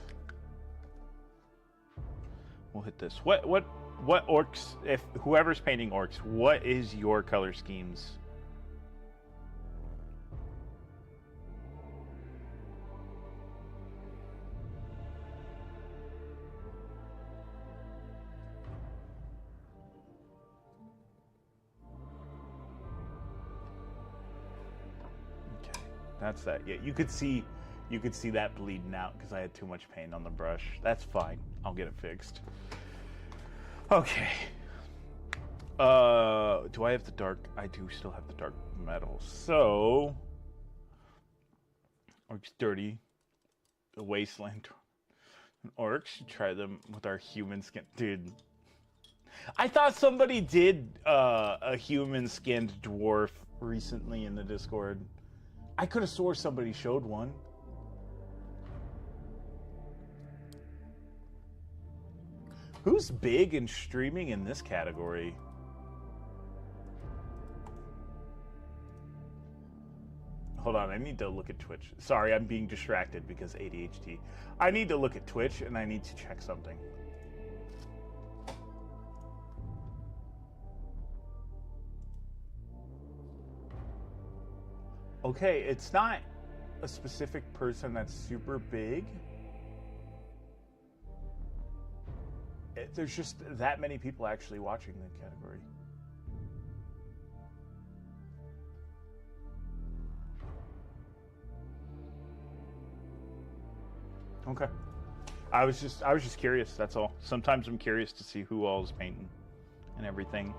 we'll hit this. What orcs, if whoever's painting orcs, what is your color schemes? That's that. Yeah, you could see that bleeding out because I had too much paint on the brush. That's fine. I'll get it fixed. Okay. Do I have the dark? I do still have the dark metal. So, orcs dirty. The wasteland. Orcs should try them with our human skin, dude. I thought somebody did a human skinned dwarf recently in the Discord. I could have swore somebody showed one. Who's big and streaming in this category? Hold on, I need to look at Twitch. Sorry, I'm being distracted because ADHD. I need to look at Twitch and I need to check something. Okay, it's not a specific person that's super big. There's just that many people actually watching the category. Okay. I was just curious, that's all. Sometimes I'm curious to see who all is painting and everything.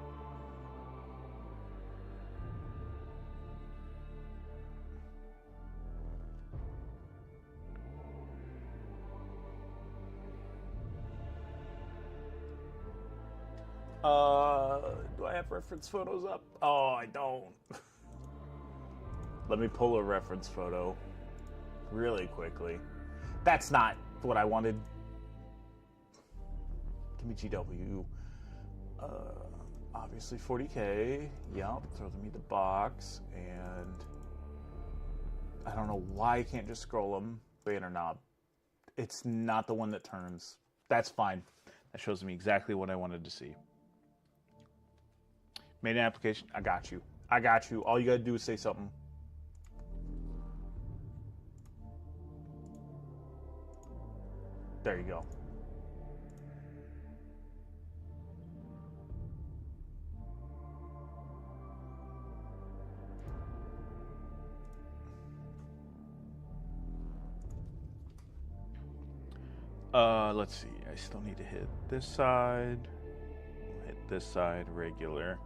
Do I have reference photos up? Oh, I don't. Let me pull a reference photo really quickly. That's not what I wanted. Give me GW. Obviously 40K. Yup, throw me the box. And I don't know why I can't just scroll them. Banner knob. It's not the one that turns. That's fine. That shows me exactly what I wanted to see. Made an application. I got you. I got you. All you gotta do is say something. There you go. Let's see. I still need to hit this side. Hit this side, regular.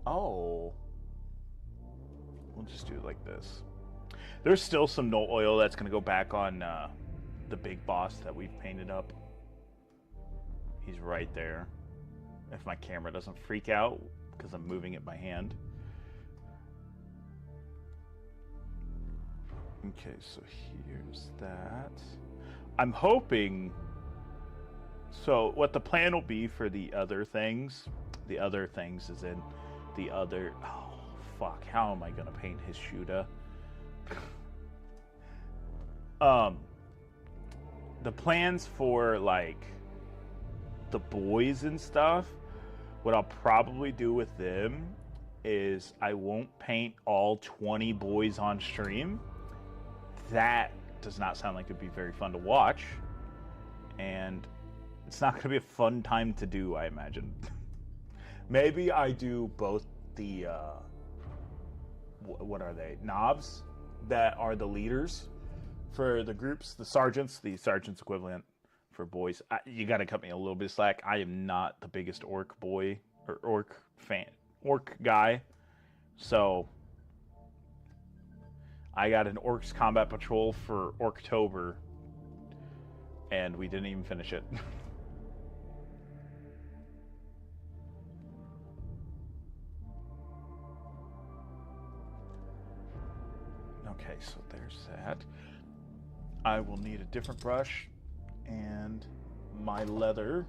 Oh. We'll just do it like this. There's still some null oil that's going to go back on the big boss that we've painted up. He's right there. If my camera doesn't freak out because I'm moving it by hand. Okay, so here's that. I'm hoping... So, what the plan will be for the other things is in the other... Oh, fuck. How am I going to paint his Shuda? The plans for, like, the boys and stuff, what I'll probably do with them is I won't paint all 20 boys on stream. That does not sound like it'd be very fun to watch, and it's not going to be a fun time to do, I imagine. Maybe I do both the what are they, knobs that are the leaders for the groups, the sergeant's equivalent for boys. You got to cut me a little bit of slack. I am not the biggest orc boy or orc guy, so I got an Orcs Combat Patrol for Orktober, and we didn't even finish it. Okay, so there's that. I will need a different brush and my leather.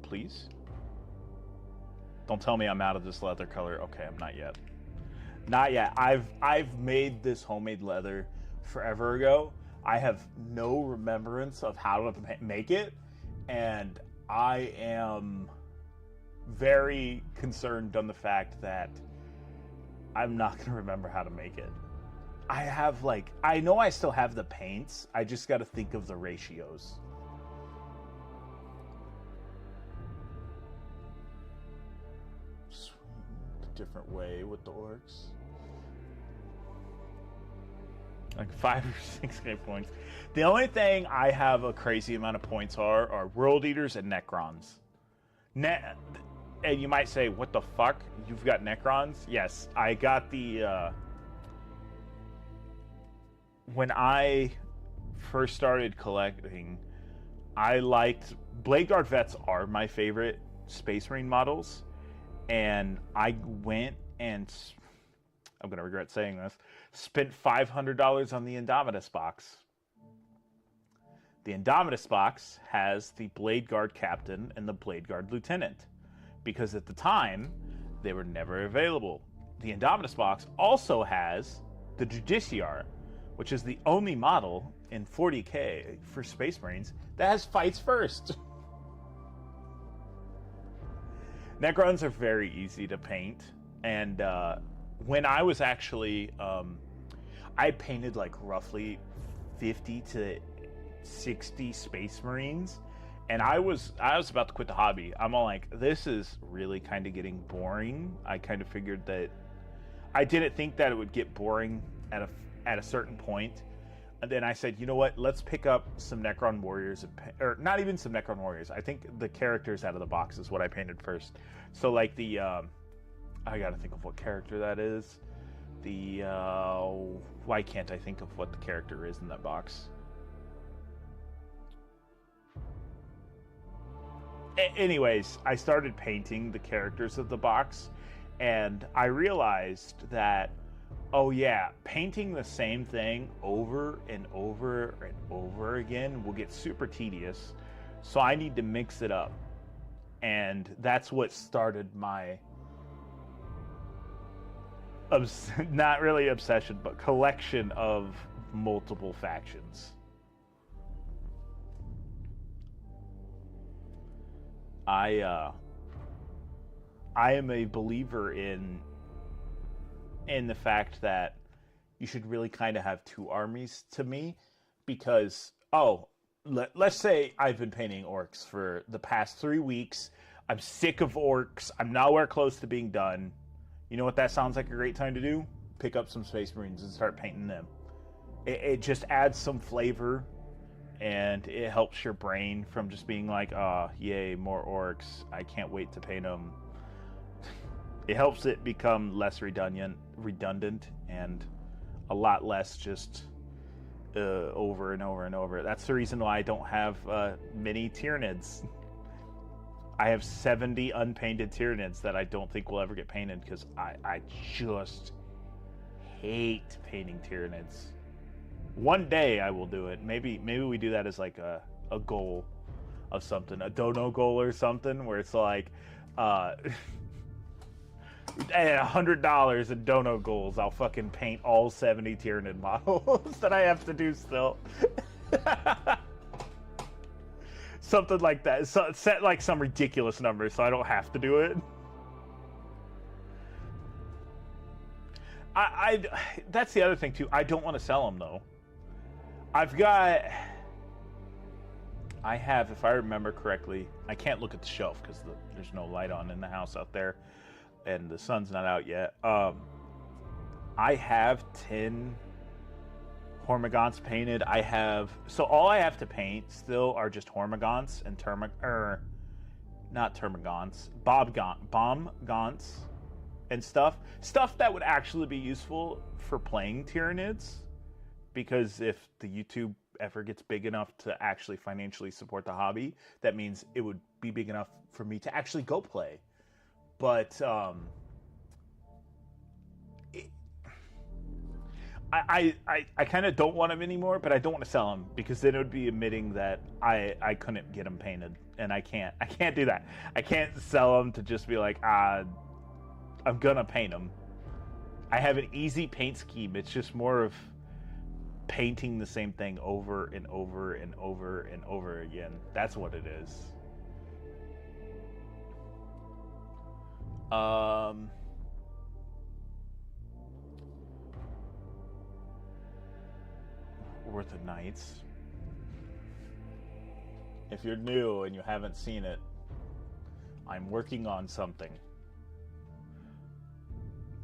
Please? Don't tell me I'm out of this leather color. Okay, I'm not yet. Not yet. I've made this homemade leather forever ago. I have no remembrance of how to make it, and I am very concerned on the fact that I'm not going to remember how to make it. I know I still have the paints. I just got to think of the ratios. Different way with the orcs. Like 5 or 6 great points. The only thing I have a crazy amount of points are World Eaters and Necrons. And you might say, what the fuck? You've got Necrons? Yes, I got the... When I first started collecting, I liked... Blade Guard Vets are my favorite Space Marine models. And I went and, I'm going to regret saying this, spent $500 on the Indominus box. The Indominus box has the Blade Guard Captain and the Blade Guard Lieutenant, because at the time, they were never available. The Indominus box also has the Justiciar, which is the only model in 40k for Space Marines that has fights first. Necrons are very easy to paint, and when I was actually, I painted like roughly 50 to 60 Space Marines, and I was about to quit the hobby. I'm all like, this is really kind of getting boring. I kind of figured that, I didn't think that it would get boring at a certain point. And then I said, you know what? Let's pick up some Necron Warriors, or not even some Necron Warriors. I think the characters out of the box is what I painted first. So like the, I gotta think of what character that is. The, why can't I think of what the character is in that box? Anyways, I started painting the characters of the box, and I realized that, oh yeah, painting the same thing over and over and over again will get super tedious. So I need to mix it up. And that's what started my, not really obsession, but collection of multiple factions. I am a believer in the fact that you should really kind of have two armies to me, because let's say I've been painting orcs for the past 3 weeks. I'm sick of orcs. I'm nowhere close to being done. You know what that sounds like a great time to do? Pick up some Space Marines and start painting them. It just adds some flavor, and it helps your brain from just being like, oh, yay, more orcs. I can't wait to paint them. It helps it become less redundant, and a lot less just over and over and over. That's the reason why I don't have many Tyranids. I have 70 unpainted Tyranids that I don't think will ever get painted, because I just hate painting Tyranids. One day I will do it. Maybe we do that as like a goal of something, a dono goal or something, where it's like $100 in dono goals, I'll fucking paint all 70 Tyranid models that I have to do still. Something like that. So set like some ridiculous number so I don't have to do it. That's the other thing too. I don't want to sell them though. I have, if I remember correctly, I can't look at the shelf because there's no light on in the house out there, and the sun's not out yet. I have 10 Hormagaunts painted. So all I have to paint still are just Hormagaunts and not Termagaunts, Bombgaunts and stuff that would actually be useful for playing Tyranids, because if the YouTube ever gets big enough to actually financially support the hobby, that means it would be big enough for me to actually go play. But I kind of don't want them anymore, but I don't want to sell them, because then it would be admitting that I couldn't get them painted, and I can't do that. I can't sell them to just be like, I'm gonna paint them. I have an easy paint scheme. It's just more of painting the same thing over and over and over and over again. That's what it is. Worth of Nights. If you're new and you haven't seen it, I'm working on something.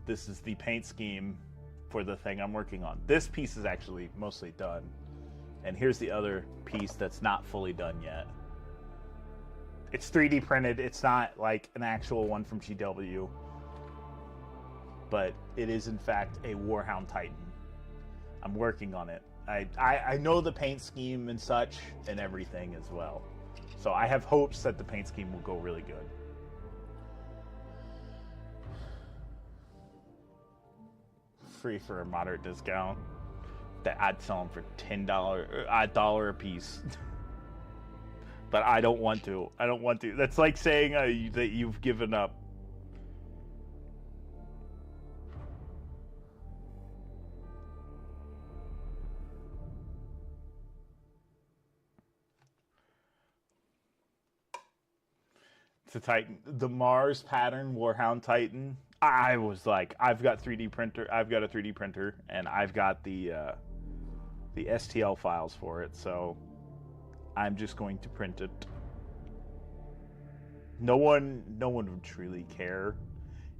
This is the paint scheme for the thing I'm working on. This piece is actually mostly done, and here's the other piece that's not fully done yet. It's 3D printed. It's not like an actual one from GW, but it is in fact a Warhound Titan. I'm working on it. I know the paint scheme and such and everything as well, so I have hopes that the paint scheme will go really good. Free for a moderate discount. That I'd sell them for $10 a piece. But I don't want to. That's like saying that you've given up. It's a Titan. The Mars pattern Warhound Titan. I was like, I've got a 3D printer, and I've got the STL files for it, so I'm just going to print it. No one would truly care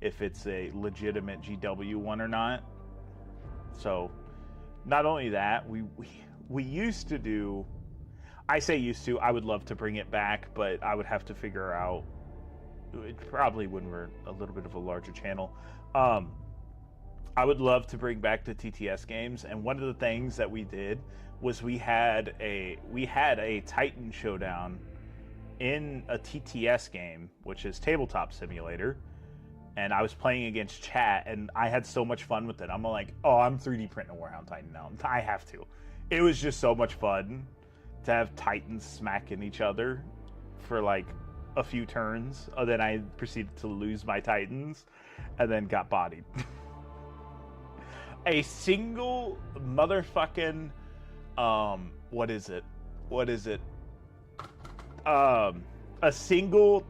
if it's a legitimate GW one or not. So, not only that, we used to do. I say used to. I would love to bring it back, but I would have to figure out. It probably when we're a little bit of a larger channel. I would love to bring back the TTS games, and one of the things that we did was we had a Titan showdown in a TTS game, which is Tabletop Simulator, and I was playing against chat, and I had so much fun with it. I'm like, oh, I'm 3D printing a Warhound Titan now. I have to. It was just so much fun to have Titans smacking each other for like a few turns, and then I proceeded to lose my Titans and then got bodied. A single motherfucking what is it? A single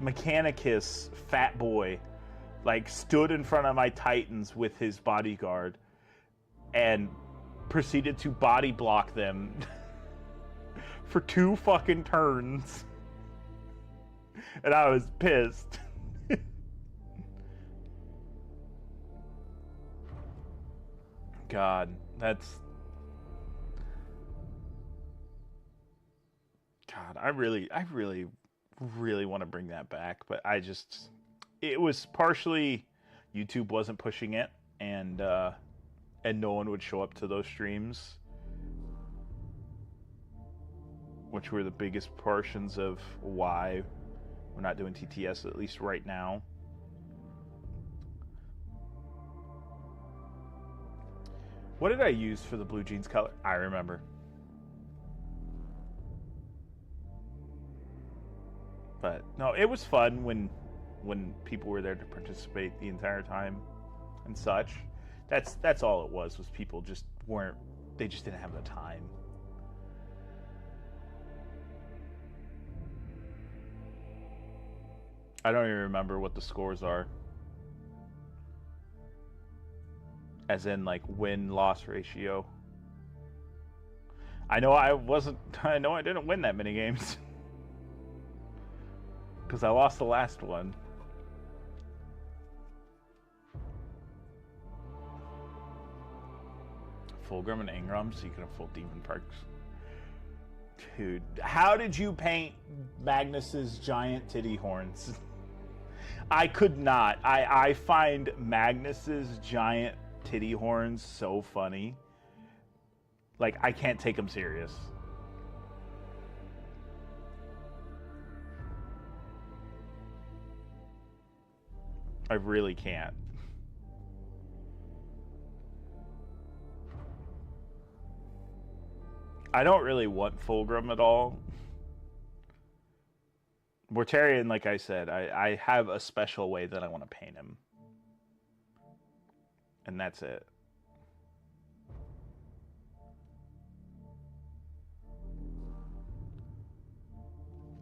Mechanicus fat boy like stood in front of my Titans with his bodyguard and proceeded to body block them for 2 fucking turns. And I was pissed. God, that's... God, I really want to bring that back, but it was partially YouTube wasn't pushing it, and no one would show up to those streams, which were the biggest portions of why we're not doing TTS, at least right now. What did I use for the blue jeans color? I remember. But no, it was fun when people were there to participate the entire time and such. That's all it was people just weren't, they just didn't have the time. I don't even remember what the scores are. As in, like, win-loss ratio. I know I didn't win that many games. Because I lost the last one. Fulgrim and Ingram, so you can have full demon perks. Dude, how did you paint Magnus's giant titty horns? I could not. I find Magnus's giant titty horns so funny. Like, I can't take them serious. I really can't. I don't really want Fulgrim at all. Mortarion, like I said, I have a special way that I want to paint him. And that's it.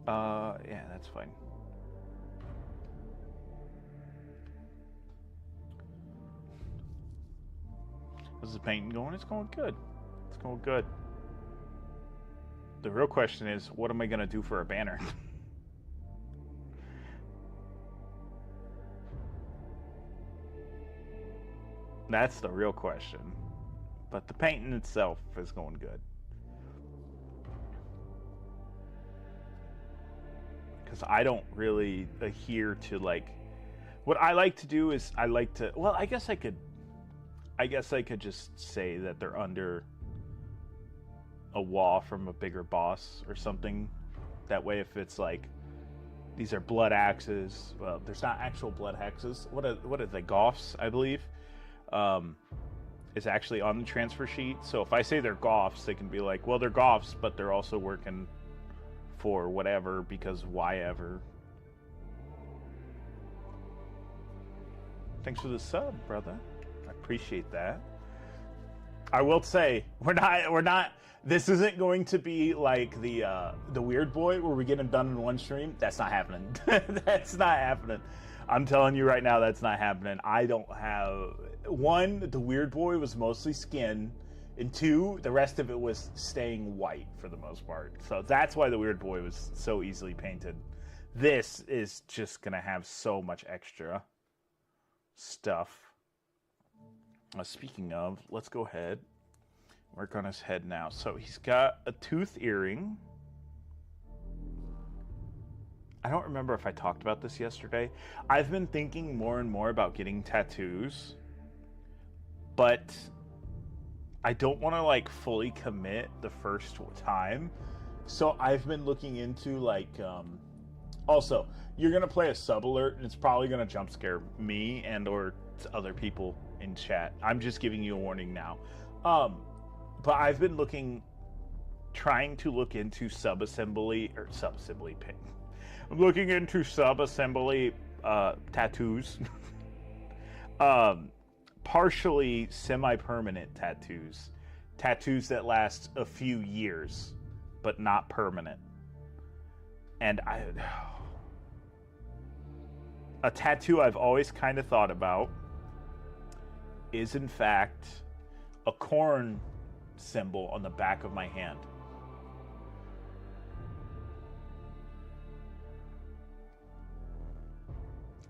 Yeah, that's fine. How's the painting going? It's going good. It's going good. The real question is, what am I going to do for a banner? That's the real question. But the painting itself is going good. Because I don't really adhere to, like... What I like to do is I like to... Well, I guess I could just say that they're under a wall from a bigger boss or something. That way, if it's like, these are blood axes. Well, there's not actual blood axes. What are they? Goths, I believe. Is actually on the transfer sheet. So if I say they're Goths, they can be like, well, they're Goths, but they're also working for whatever because why ever. Thanks for the sub, brother. I appreciate that. I will say, we're not. This isn't going to be like the Weird Boy where we get him done in one stream. That's not happening. That's not happening. I'm telling you right now, that's not happening. I don't have... One, the Weird Boy was mostly skin, and 2, the rest of it was staying white for the most part. So that's why the Weird Boy was so easily painted. This is just going to have so much extra stuff. Speaking of, let's go ahead. Work on his head now. So he's got a tooth earring. I don't remember if I talked about this yesterday. I've been thinking more and more about getting tattoos, but I don't want to like fully commit the first time. So I've been looking into like, also, you're going to play a sub alert and it's probably going to jump scare me and or other people in chat. I'm just giving you a warning now. But I've been trying to look into sub-assembly paint. I'm looking into sub-assembly tattoos. Partially semi-permanent tattoos. Tattoos that last a few years, but not permanent. And a tattoo I've always kind of thought about is, in fact, a corn symbol on the back of my hand.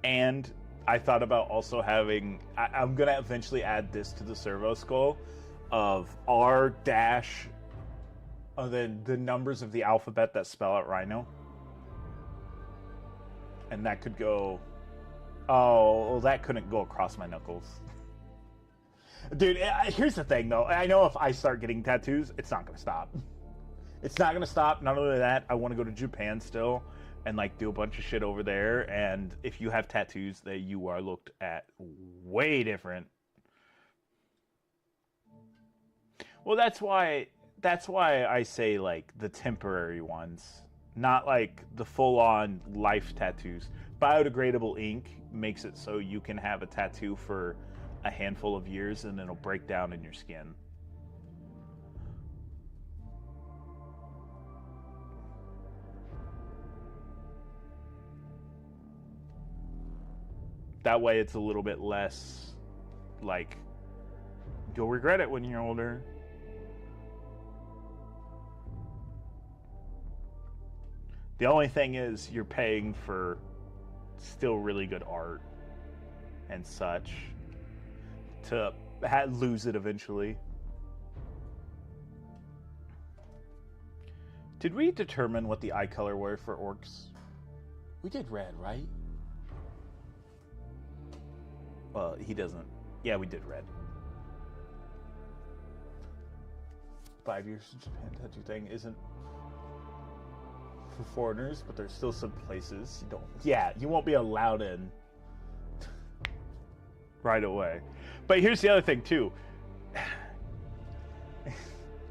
And I thought about also having... I'm going to eventually add this to the servo skull of R dash... the numbers of the alphabet that spell out Rhino. And that could go... Oh, well, that couldn't go across my knuckles. Dude, here's the thing, though. I know if I start getting tattoos, it's not going to stop. It's not going to stop. Not only that, I want to go to Japan still and, like, do a bunch of shit over there. And if you have tattoos, that you are looked at way different. Well, that's why I say, like, the temporary ones. Not, like, the full-on life tattoos. Biodegradable ink makes it so you can have a tattoo for a handful of years and it'll break down in your skin. That way it's a little bit less, like, you'll regret it when you're older. The only thing is you're paying for still really good art and such to lose it eventually. Did we determine what the eye color were for orcs? We did red, right? Well, he doesn't. Yeah, we did red. 5 years in Japan tattoo thing isn't for foreigners, but there's still some places you don't... Yeah, you won't be allowed in right away. But here's the other thing, too.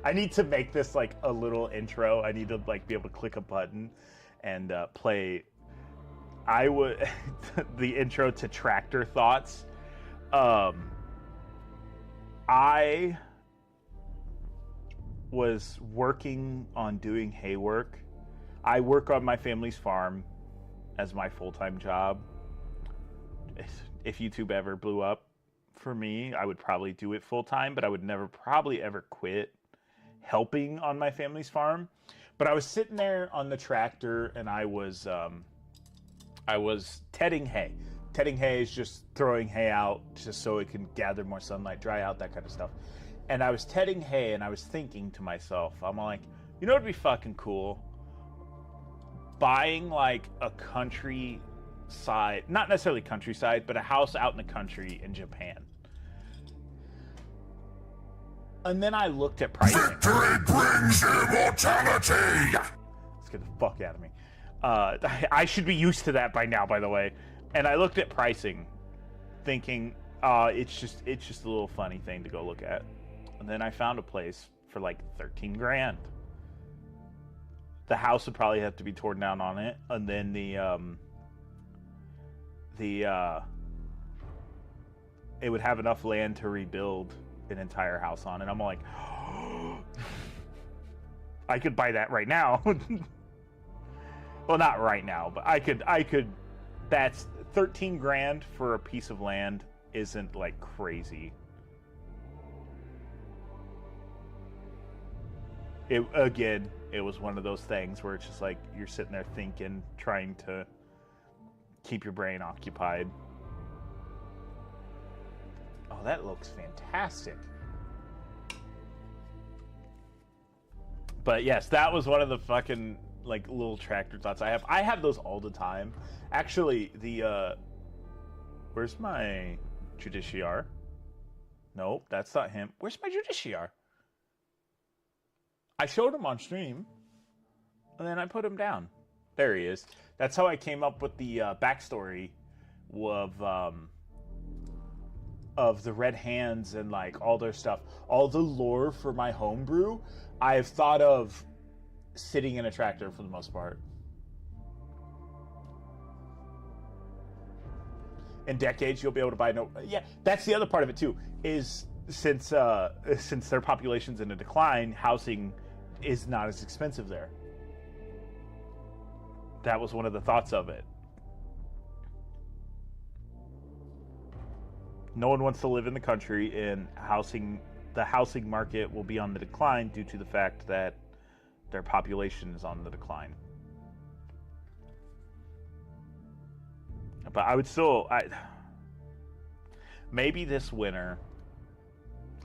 I need to make this, like, a little intro. I need to, like, be able to click a button and play... the intro to Tractor Thoughts. I was working on doing hay work. I work on my family's farm as my full-time job. If YouTube ever blew up for me, I would probably do it full-time, but I would never probably ever quit helping on my family's farm. But I was sitting there on the tractor and I was tedding hay. Tedding hay is just throwing hay out just so it can gather more sunlight, dry out, that kind of stuff. And I was tedding hay and I was thinking to myself, I'm like, you know what would be fucking cool? Buying, like, a countryside, not necessarily countryside, but a house out in the country in Japan. And then I looked at pricing. Victory brings immortality! Let's get the fuck out of me. I should be used to that by now, by the way. And I looked at pricing, thinking, it's just a little funny thing to go look at. And then I found a place for like 13 grand. The house would probably have to be torn down on it, and then it would have enough land to rebuild an entire house on. And I'm like, I could buy that right now. Well, not right now, but I could. That's 13 grand for a piece of land isn't like crazy. It was one of those things where it's just like you're sitting there thinking, trying to keep your brain occupied. Oh, that looks fantastic. But yes, that was one of the fucking like little tractor thoughts I have. I have those all the time. Actually, where's my Judiciar? Nope, that's not him. Where's my Judiciar? I showed him on stream, and then I put him down. There he is. That's how I came up with the backstory of the red hands and like all their stuff. All the lore for my homebrew, I've thought of sitting in a tractor for the most part. In decades, you'll be able to buy no. Yeah, that's the other part of it too. Is since their population's in a decline, housing is not as expensive there. That was one of the thoughts of it. No one wants to live in the country, and the housing market will be on the decline due to the fact that their population is on the decline. But I would still, maybe this winter,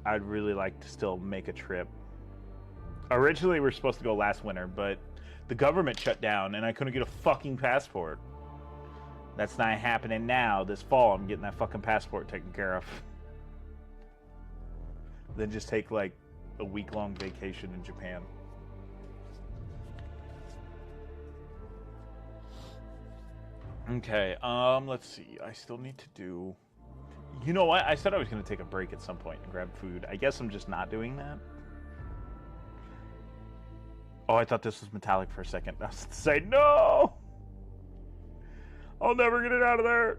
I'd really like to still make a trip. Originally, we were supposed to go last winter, but the government shut down, and I couldn't get a fucking passport. That's not happening now. This fall, I'm getting that fucking passport taken care of. Then just take, like, a week-long vacation in Japan. Okay, let's see. I still need to do... You know what? I said I was going to take a break at some point and grab food. I guess I'm just not doing that. Oh, I thought this was metallic for a second. I was going to say, no! I'll never get it out of there.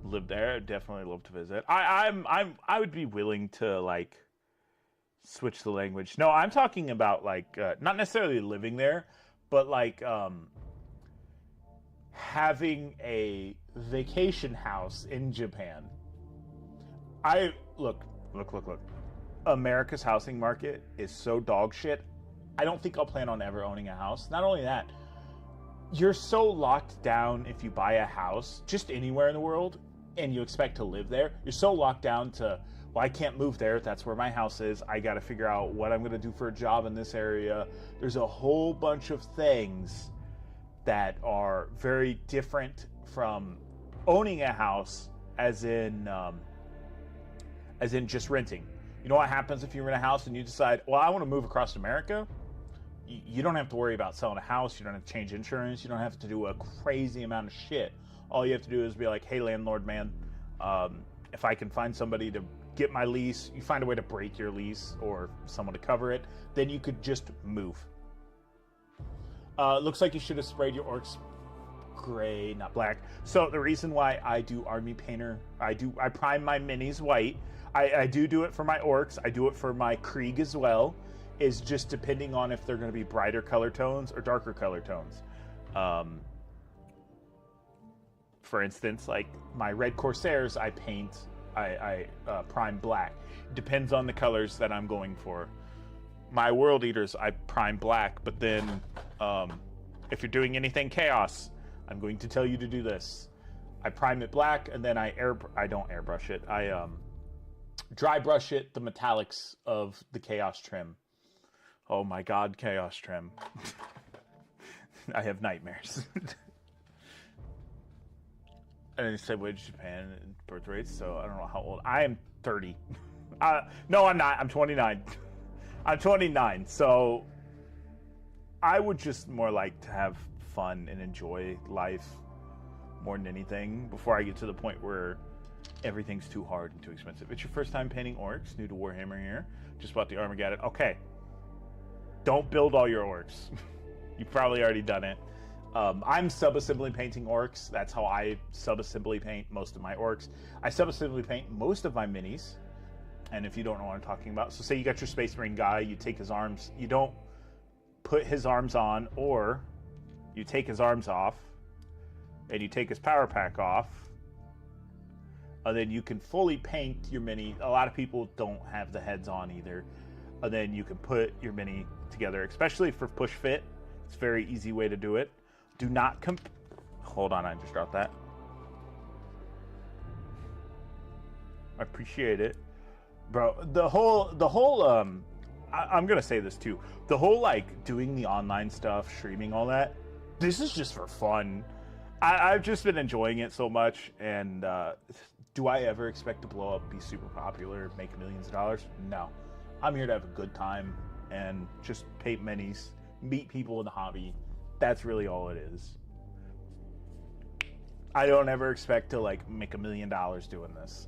Live there. Definitely love to visit. I would be willing to, like, switch the language. No, I'm talking about, like, not necessarily living there, but, like, having a vacation house in Japan. Look. America's housing market is so dog shit. I don't think I'll plan on ever owning a house. Not only that, you're so locked down if you buy a house, just anywhere in the world, and you expect to live there. You're so locked down to, well, I can't move there. That's where my house is. I got to figure out what I'm going to do for a job in this area. There's a whole bunch of things that are very different from owning a house, as in just renting. You know what happens if you rent a house and you decide, well, I want to move across America? You don't have to worry about selling a house. You don't have to change insurance. You don't have to do a crazy amount of shit. All you have to do is be like, hey, landlord man, if I can find somebody to get my lease, you find a way to break your lease or someone to cover it, then you could just move. Looks like you should have sprayed your orcs gray, not black. So the reason why I do army painter, I prime my minis white. I do it for my orcs. I do it for my Krieg as well. Is just depending on if they're going to be brighter color tones or darker color tones. For instance, like my red Corsairs, I prime black. It depends on the colors that I'm going for. My World Eaters, I prime black, but then if you're doing anything chaos, I'm going to tell you to do this. I prime it black, and then I don't airbrush it. I dry brush it, the metallics of the chaos trim. Oh my god, chaos trim. I have nightmares. And then you said, wage Japan birth rates, so I don't know how old. I am 30. No, I'm not. I'm 29. I'm 29, so I would just more like to have fun and enjoy life more than anything before I get to the point where everything's too hard and too expensive. It's your first time painting orcs, new to Warhammer here. Just bought the Armageddon. Okay. Don't build all your orcs. You've probably already done it. I'm sub-assembly painting orcs. That's how I sub-assembly paint most of my orcs. I sub-assembly paint most of my minis. And if you don't know what I'm talking about, so say you got your Space Marine guy, you take his arms, you don't put his arms on, or you take his arms off, and you take his power pack off, and then you can fully paint your mini. A lot of people don't have the heads on either. And then you can put your mini together, especially for push fit. It's a very easy way to do it. Do not hold on, I just dropped that. I appreciate it. Bro, the whole I'm gonna say this too. The whole like doing the online stuff, streaming, all that, this is just for fun. I've just been enjoying it so much, and do I ever expect to blow up, be super popular, make millions of dollars? No. I'm here to have a good time and just paint minis, meet people in the hobby. That's really all it is. I don't ever expect to like make $1 million doing this.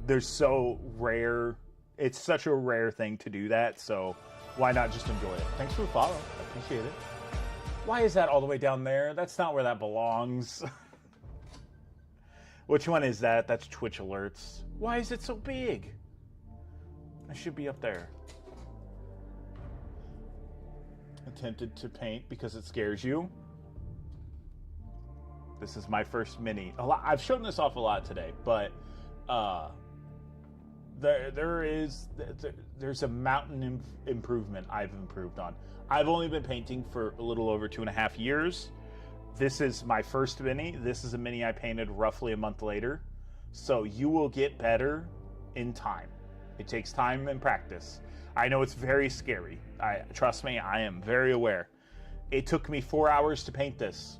There's so rare. It's such a rare thing to do that, so why not just enjoy it? Thanks for the follow. I appreciate it. Why is that all the way down there? That's not where that belongs. Which one is that? That's Twitch alerts. Why is it so big? I should be up there. Attempted to paint because it scares you. This is my first mini. I've shown this off a lot today, but there's a mountain improvement I've improved on. I've only been painting for a little over 2.5 years. This is my first mini. This is a mini I painted roughly a month later. So you will get better in time. It takes time and practice. I know it's very scary. Trust me, I am very aware. It took me 4 hours to paint this.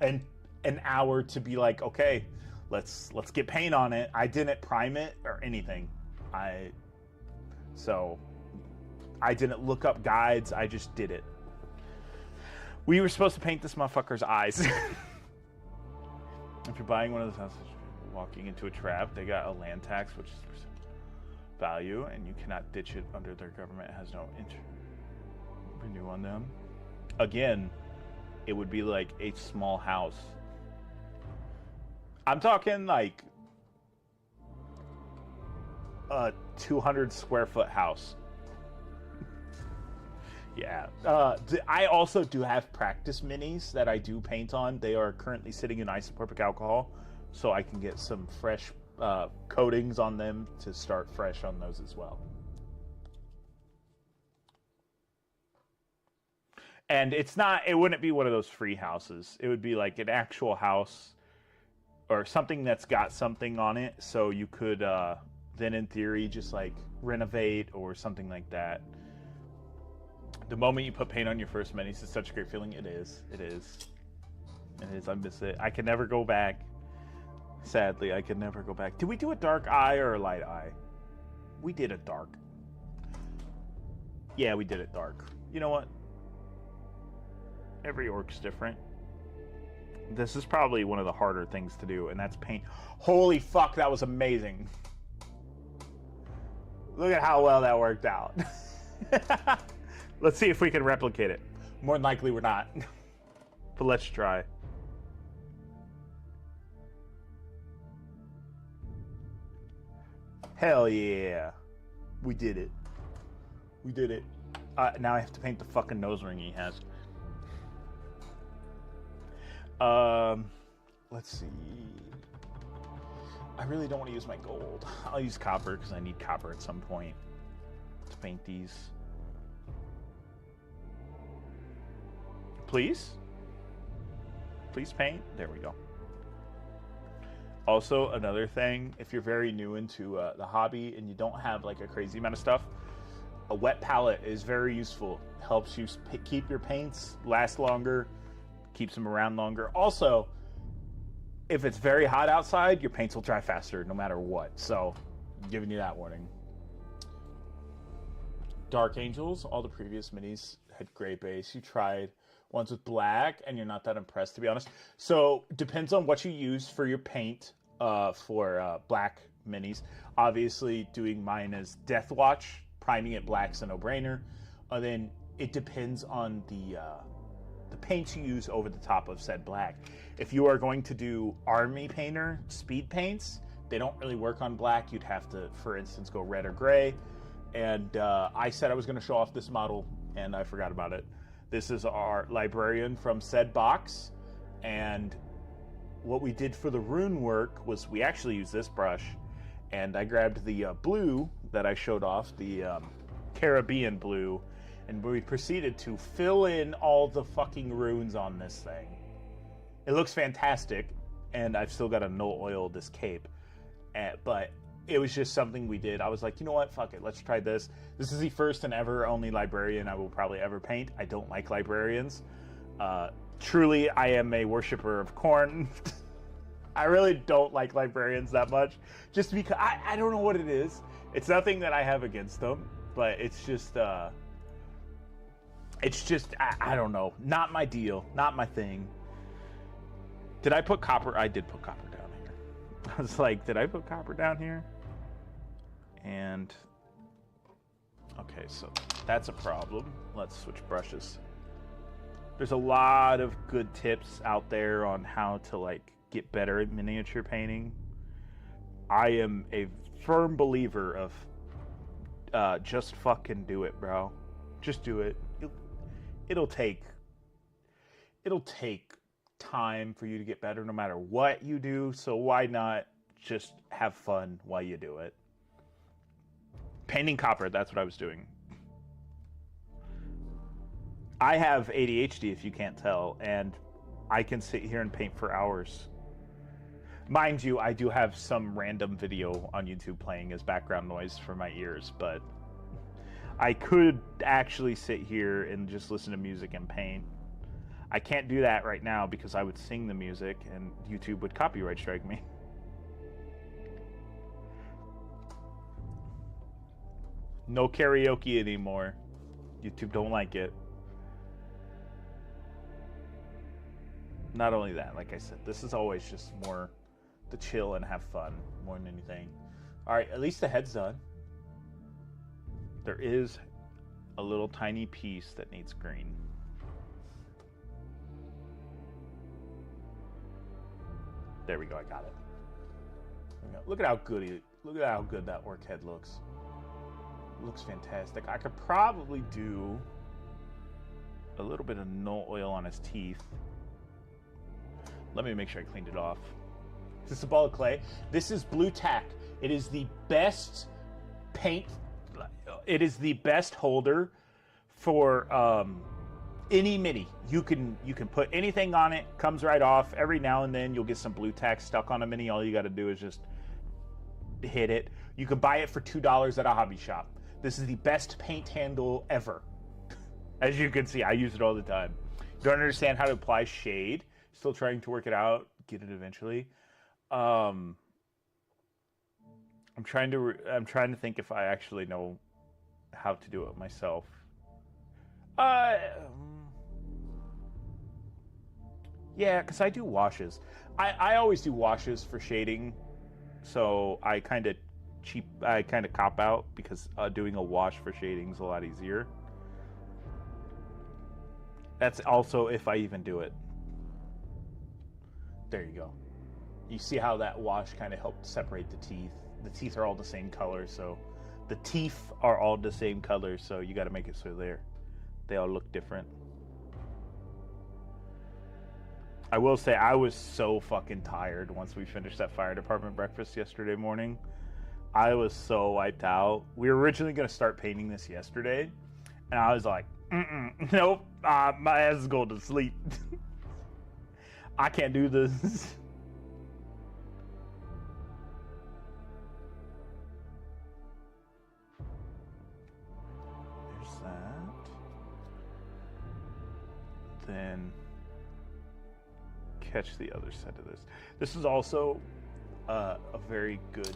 And an hour to be like, okay, let's get paint on it. I didn't prime it or anything. So I didn't look up guides. I just did it. We were supposed to paint this motherfucker's eyes. If you're buying one of those houses, walking into a trap, they got a land tax, which is value, and you cannot ditch it under their government. It has no renew on them. Again, it would be like a small house. I'm talking like a 200 square foot house. Yeah. I also do have practice minis that I do paint on. They are currently sitting in isopropyl alcohol, so I can get some fresh coatings on them to start fresh on those as well. And it wouldn't be one of those free houses. It would be like an actual house or something that's got something on it, so you could then in theory just like renovate or something like that. The moment you put paint on your first minis, it's such a great feeling. It is. I miss it. I can never go back. Sadly, I can never go back. Did we do a dark eye or a light eye? We did a dark. Yeah, we did it dark. You know what? Every orc's different. This is probably one of the harder things to do, and that's paint. Holy fuck, that was amazing. Look at how well that worked out. Let's see if we can replicate it. More than likely we're not. But let's try. Hell yeah. We did it. We did it. Now I have to paint the fucking nose ring he has. Let's see. I really don't want to use my gold. I'll use copper because I need copper at some point to paint these. Please? Please paint? There we go. Also, another thing, if you're very new into the hobby and you don't have like a crazy amount of stuff, a wet palette is very useful. Helps you keep your paints last longer, keeps them around longer. Also, if it's very hot outside, your paints will dry faster no matter what. So, I'm giving you that warning. Dark Angels, all the previous minis had gray base. You tried ones with black, and you're not that impressed, to be honest. So, depends on what you use for your paint for black minis. Obviously, doing mine as Death Watch, priming it black's a no-brainer. Then it depends on the paints you use over the top of said black. If you are going to do Army Painter speed paints, they don't really work on black. You'd have to, for instance, go red or gray. And I said I was going to show off this model, and I forgot about it. This is our librarian from said box, and what we did for the rune work was we actually used this brush, and I grabbed the blue that I showed off, the Caribbean blue, and we proceeded to fill in all the fucking runes on this thing. It looks fantastic, and I've still got to no oil this cape, but it was just something we did. I was like, you know what, fuck it, let's try this. This is the first and ever only librarian I will probably ever paint. I don't like librarians. Truly, I am a worshiper of corn. I really don't like librarians that much, just because I don't know what it is. It's nothing that I have against them, but it's just I don't know, not my deal, not my thing. Did I put copper? I did put copper down here. I was like, did I put copper down here? And okay, so that's a problem. Let's switch brushes. There's a lot of good tips out there on how to like get better at miniature painting. I am a firm believer of just fucking do it, bro. Just do it. It'll take time for you to get better no matter what you do, so why not just have fun while you do it? Painting copper, that's what I was doing. I have ADHD, if you can't tell, and I can sit here and paint for hours. Mind you, I do have some random video on YouTube playing as background noise for my ears, but I could actually sit here and just listen to music and paint. I can't do that right now because I would sing the music and YouTube would copyright strike me. No karaoke anymore. YouTube don't like it. Not only that, like I said, this is always just more to chill and have fun more than anything. All right, at least the head's done. There is a little tiny piece that needs green. There we go, I got it. Look at how good that orc head looks. It looks fantastic. I could probably do a little bit of no oil on his teeth. Let me make sure I cleaned it off. This is a ball of clay. This is blue tack. It is the best paint. It is the best holder for any mini. You can put anything on it. Comes right off. Every now and then you'll get some blue tack stuck on a mini. All you got to do is just hit it. You can buy it for $2 at a hobby shop. This is the best paint handle ever. As you can see, I use it all the time. Don't understand how to apply shade. Still trying to work it out. Get it eventually. I'm trying to think if I actually know how to do it myself. Yeah, because I do washes. I always do washes for shading, so I kind of cop out because doing a wash for shading is a lot easier. That's also if I even do it. There you go. You see how that wash kind of helped separate the teeth. The teeth are all the same color, so the teeth are all the same color, so you got to make it so they all look different. I will say I was so fucking tired once we finished that fire department breakfast yesterday morning. I was so wiped out. We were originally going to start painting this yesterday, and I was like, nope, my ass is going to sleep. I can't do this. There's that. Then catch the other side of this. This is also a very good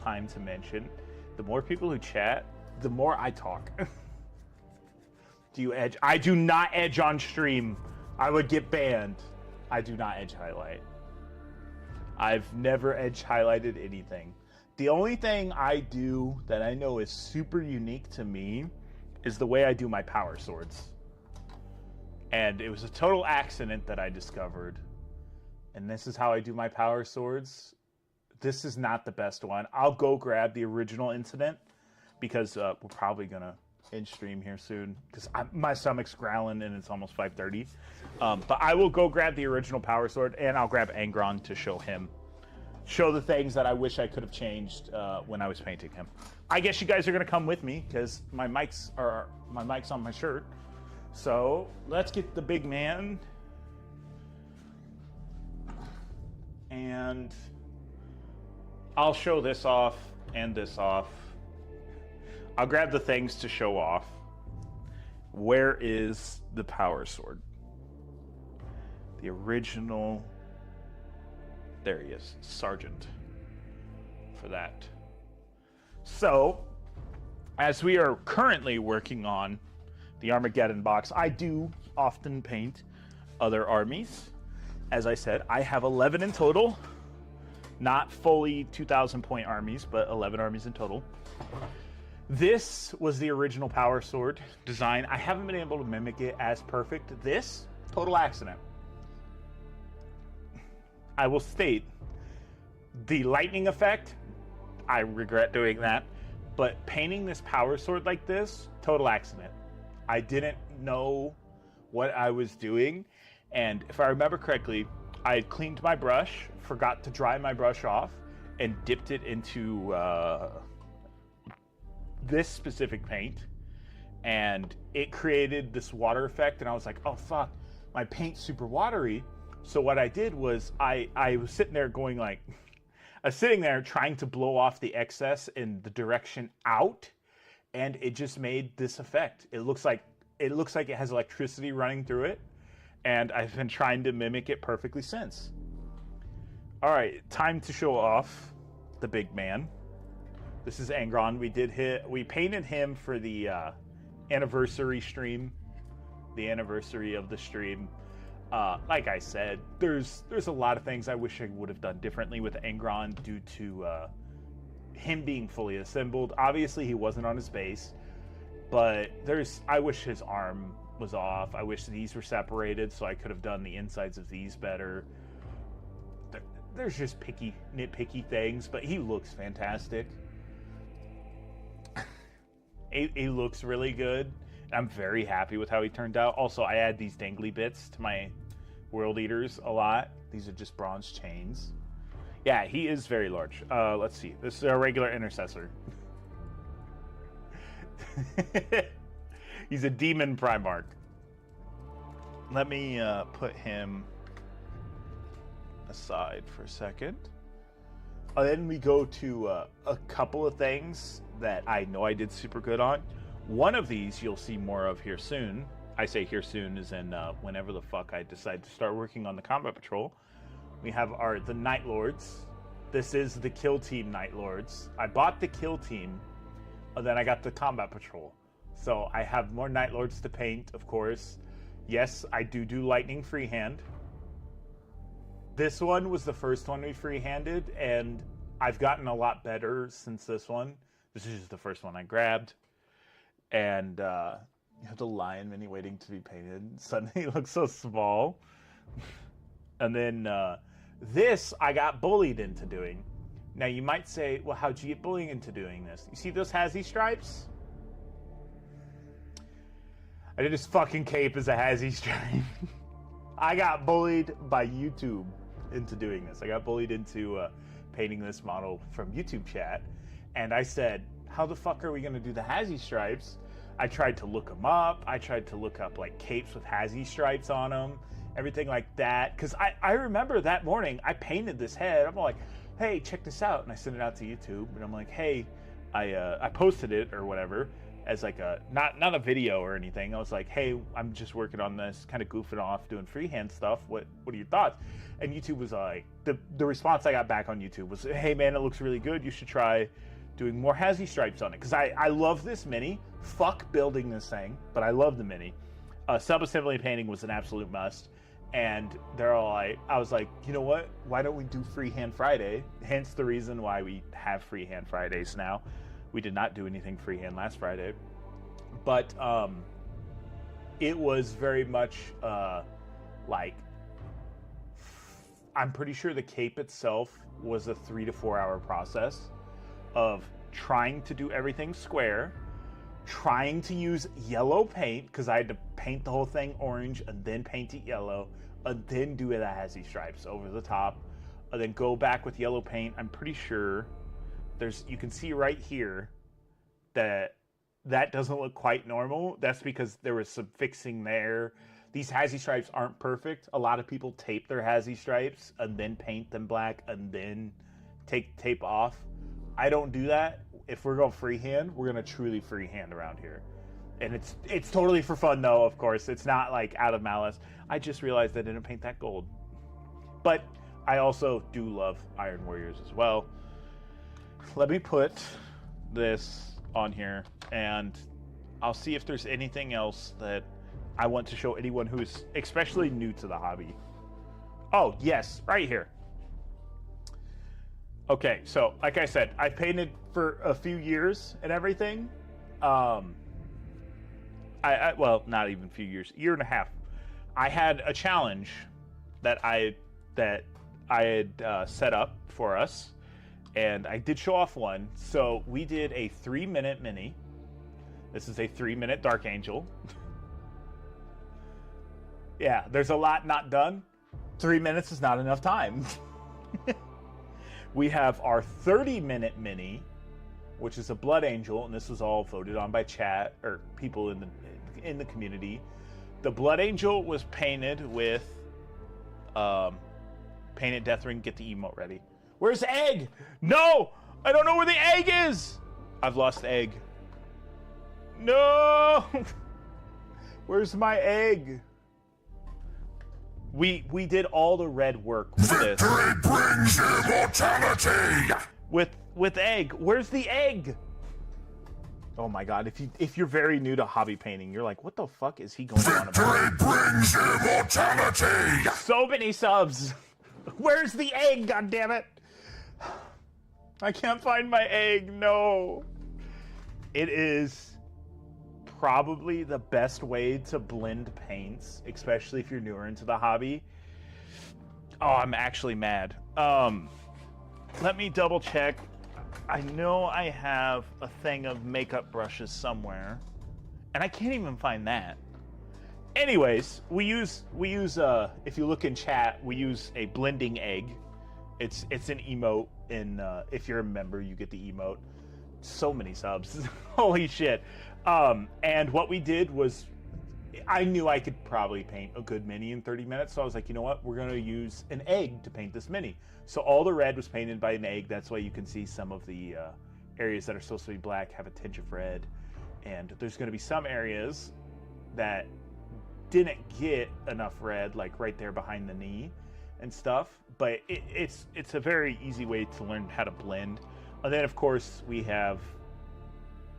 time to mention. The more people who chat, the more I talk. Do you edge? I do not edge on stream. I would get banned. I do not edge highlight. I've never edge highlighted anything. The only thing I do that I know is super unique to me is the way I do my power swords. And it was a total accident that I discovered. And this is how I do my power swords. This is not the best one. I'll go grab the original incident because we're probably going to end stream here soon because my stomach's growling and it's almost 5:30. But I will go grab the original power sword and I'll grab Angron to show the things that I wish I could have changed when I was painting him. I guess you guys are going to come with me because my mic's on my shirt. So let's get the big man. And I'll show this off and this off. I'll grab the things to show off. Where is the power sword? The original. There he is, Sergeant. For that. So, as we are currently working on the Armageddon box, I do often paint other armies. As I said, I have 11 in total. Not fully 2,000 point armies, but 11 armies in total. This was the original power sword design. I haven't been able to mimic it as perfect. This, total accident. I will state, the lightning effect, I regret doing that. But painting this power sword like this, total accident. I didn't know what I was doing. And if I remember correctly, I had cleaned my brush, forgot to dry my brush off, and dipped it into this specific paint. And it created this water effect, and I was like, oh fuck, my paint's super watery. So what I did was I was sitting there going like, I was sitting there trying to blow off the excess in the direction out, and it just made this effect. It looks like it has electricity running through it, and I've been trying to mimic it perfectly since. All right, time to show off the big man. This is Angron. We painted him for the anniversary stream, the anniversary of the stream. Like I said, there's a lot of things I wish I would have done differently with Angron due to him being fully assembled. Obviously, he wasn't on his base, but I wish his arm was off. I wish these were separated so I could have done the insides of these better. There's just nitpicky things, but he looks fantastic. He looks really good. I'm very happy with how he turned out. Also, I add these dangly bits to my World Eaters a lot. These are just bronze chains. Yeah, he is very large. Let's see. This is a regular intercessor. He's a demon Primarch. Let me put him aside for a second. Then we go to a couple of things that I know I did super good on. One of these you'll see more of here soon. I say here soon as in whenever the fuck I decide to start working on the combat patrol. We have the Night Lords. This is the kill team Night Lords. I bought the kill team, and then I got the combat patrol. So I have more Night Lords to paint, of course. Yes, I do lightning freehand. This one was the first one we freehanded, and I've gotten a lot better since this one. This is just the first one I grabbed. And you have the lion mini waiting to be painted. Suddenly he looks so small. And then this I got bullied into doing. Now you might say, well, how'd you get bullied into doing this? You see those Hazy stripes? I did his fucking cape as a Hazy stripe. I got bullied by YouTube into doing this. I got bullied into painting this model from YouTube chat. And I said, how the fuck are we going to do the Hazy stripes? I tried to look them up. I tried to look up like capes with Hazy stripes on them, everything like that. Because I remember that morning I painted this head. I'm like, hey, check this out. And I sent it out to YouTube. And I'm like, hey, I posted it or whatever as like a, not a video or anything. I was like, hey, I'm just working on this, kind of goofing off, doing freehand stuff. What are your thoughts? And YouTube was like, the response I got back on YouTube was, hey man, it looks really good. You should try doing more Hazy stripes on it. Because I love this mini. Fuck building this thing, but I love the mini. Sub-assembly painting was an absolute must. And they're all like, I was like, you know what? Why don't we do Freehand Friday? Hence the reason why we have Freehand Fridays now. We did not do anything freehand last Friday. But it was very much like, I'm pretty sure the cape itself was a 3 to 4 hour process of trying to do everything square, trying to use yellow paint, because I had to paint the whole thing orange and then paint it yellow, and then do the Hazy stripes over the top, and then go back with yellow paint. I'm pretty sure you can see right here that doesn't look quite normal. That's because there was some fixing there. These Hazy stripes aren't perfect. A lot of people tape their Hazy stripes and then paint them black and then take tape off. I don't do that. If we're going freehand, we're going to truly freehand around here. And it's totally for fun, though, of course. It's not, like, out of malice. I just realized I didn't paint that gold. But I also do love Iron Warriors as well. Let me put this on here, and I'll see if there's anything else that I want to show anyone who is especially new to the hobby. Oh, yes, right here. Okay, so like I said, I painted for a few years and everything. Well, not even a few years, a year and a half. I had a challenge that I had set up for us, and I did show off one. So we did a 3-minute mini. This is a 3-minute Dark Angel. Yeah, there's a lot not done. 3 minutes is not enough time. We have our 30-minute mini, which is a Blood Angel, and this was all voted on by chat or people in the community. The Blood Angel was painted with painted Deathring. Get the emote ready. Where's Egg? No, I don't know where the egg is. I've lost Egg. No, where's my egg? We did all the red work with this. Victory brings immortality! With Egg. Where's the egg? Oh my god, if you're very new to hobby painting, you're like, what the fuck is he going on about? Victory brings immortality! So many subs. Where's the egg, god damn it? I can't find my egg, no. It is probably the best way to blend paints, especially if you're newer into the hobby. Oh, I'm actually mad. Let me double check. I know I have a thing of makeup brushes somewhere, and I can't even find that. Anyways, we use if you look in chat, we use a blending egg. It's an emote, and if you're a member, you get the emote. So many subs. Holy shit. And what we did was, I knew I could probably paint a good mini in 30 minutes, so I was like, you know what, we're going to use an egg to paint this mini. So all the red was painted by an egg. That's why you can see some of the areas that are supposed to be black have a tinge of red. And there's going to be some areas that didn't get enough red, like right there behind the knee and stuff. But it's a very easy way to learn how to blend. And then, of course, we have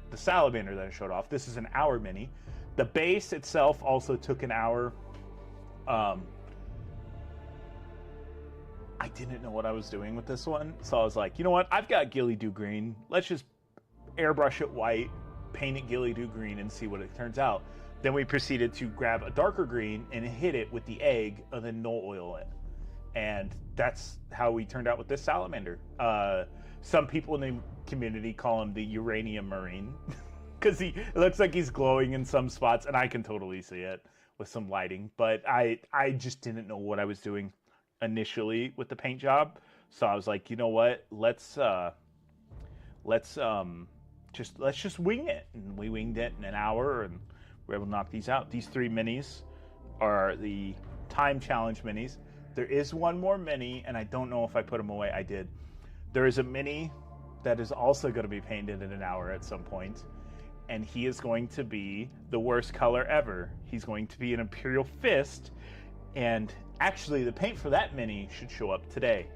the salamander that I showed off. This is an hour mini. The base itself also took an hour. I didn't know what I was doing with this one, so I was like, you know what? I've got Ghillie Doo green. Let's just airbrush it white, paint it Ghillie Doo green, and see what it turns out. Then we proceeded to grab a darker green and hit it with the egg, and then no oil it. And that's how we turned out with this salamander. Some people in the community call him the uranium marine because it looks like he's glowing in some spots, and I can totally see it with some lighting. But I just didn't know what I was doing initially with the paint job, so I was like, you know what? Let's just wing it, and we winged it in an hour, and we were able to knock these out. These 3 minis are the time challenge minis. There is one more mini, and I don't know if I put them away. I did. There is a mini that is also going to be painted in an hour at some point, and he is going to be the worst color ever. He's going to be an Imperial Fist, and actually the paint for that mini should show up today,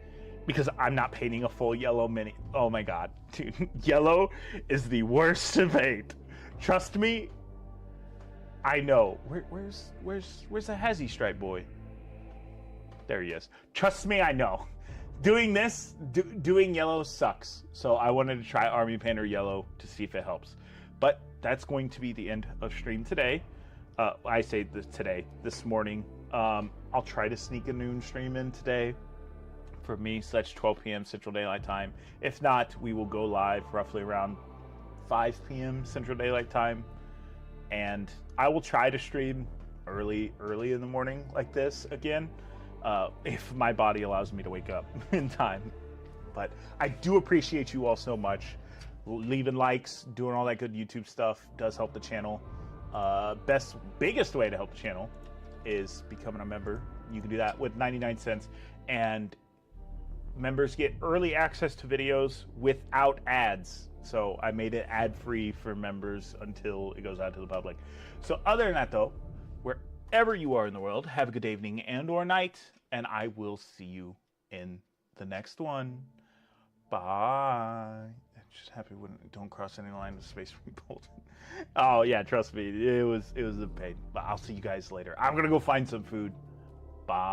because I'm not painting a full yellow mini. Oh my god, dude, yellow is the worst to paint. Trust me, I know. Where's the Hazy Stripe boy? There he is. Trust me, I know. Doing this, doing yellow sucks. So I wanted to try Army Painter Yellow to see if it helps. But that's going to be the end of stream today. I say this morning. I'll try to sneak a noon stream in today for me, so that's 12 p.m. Central Daylight Time. If not, we will go live roughly around 5 p.m. Central Daylight Time. And I will try to stream early in the morning like this again. If my body allows me to wake up in time. But I do appreciate you all so much. Leaving likes, doing all that good YouTube stuff does help the channel. Biggest way to help the channel is becoming a member. You can do that with 99 cents. And members get early access to videos without ads. So I made it ad-free for members until it goes out to the public. So other than that, though, wherever you are in the world, have a good evening and or night, and I will see you in the next one. Bye. Just happy when don't cross any line of space rebuild. Oh yeah, trust me, it was a pain. But I'll see you guys later. I'm gonna go find some food. Bye.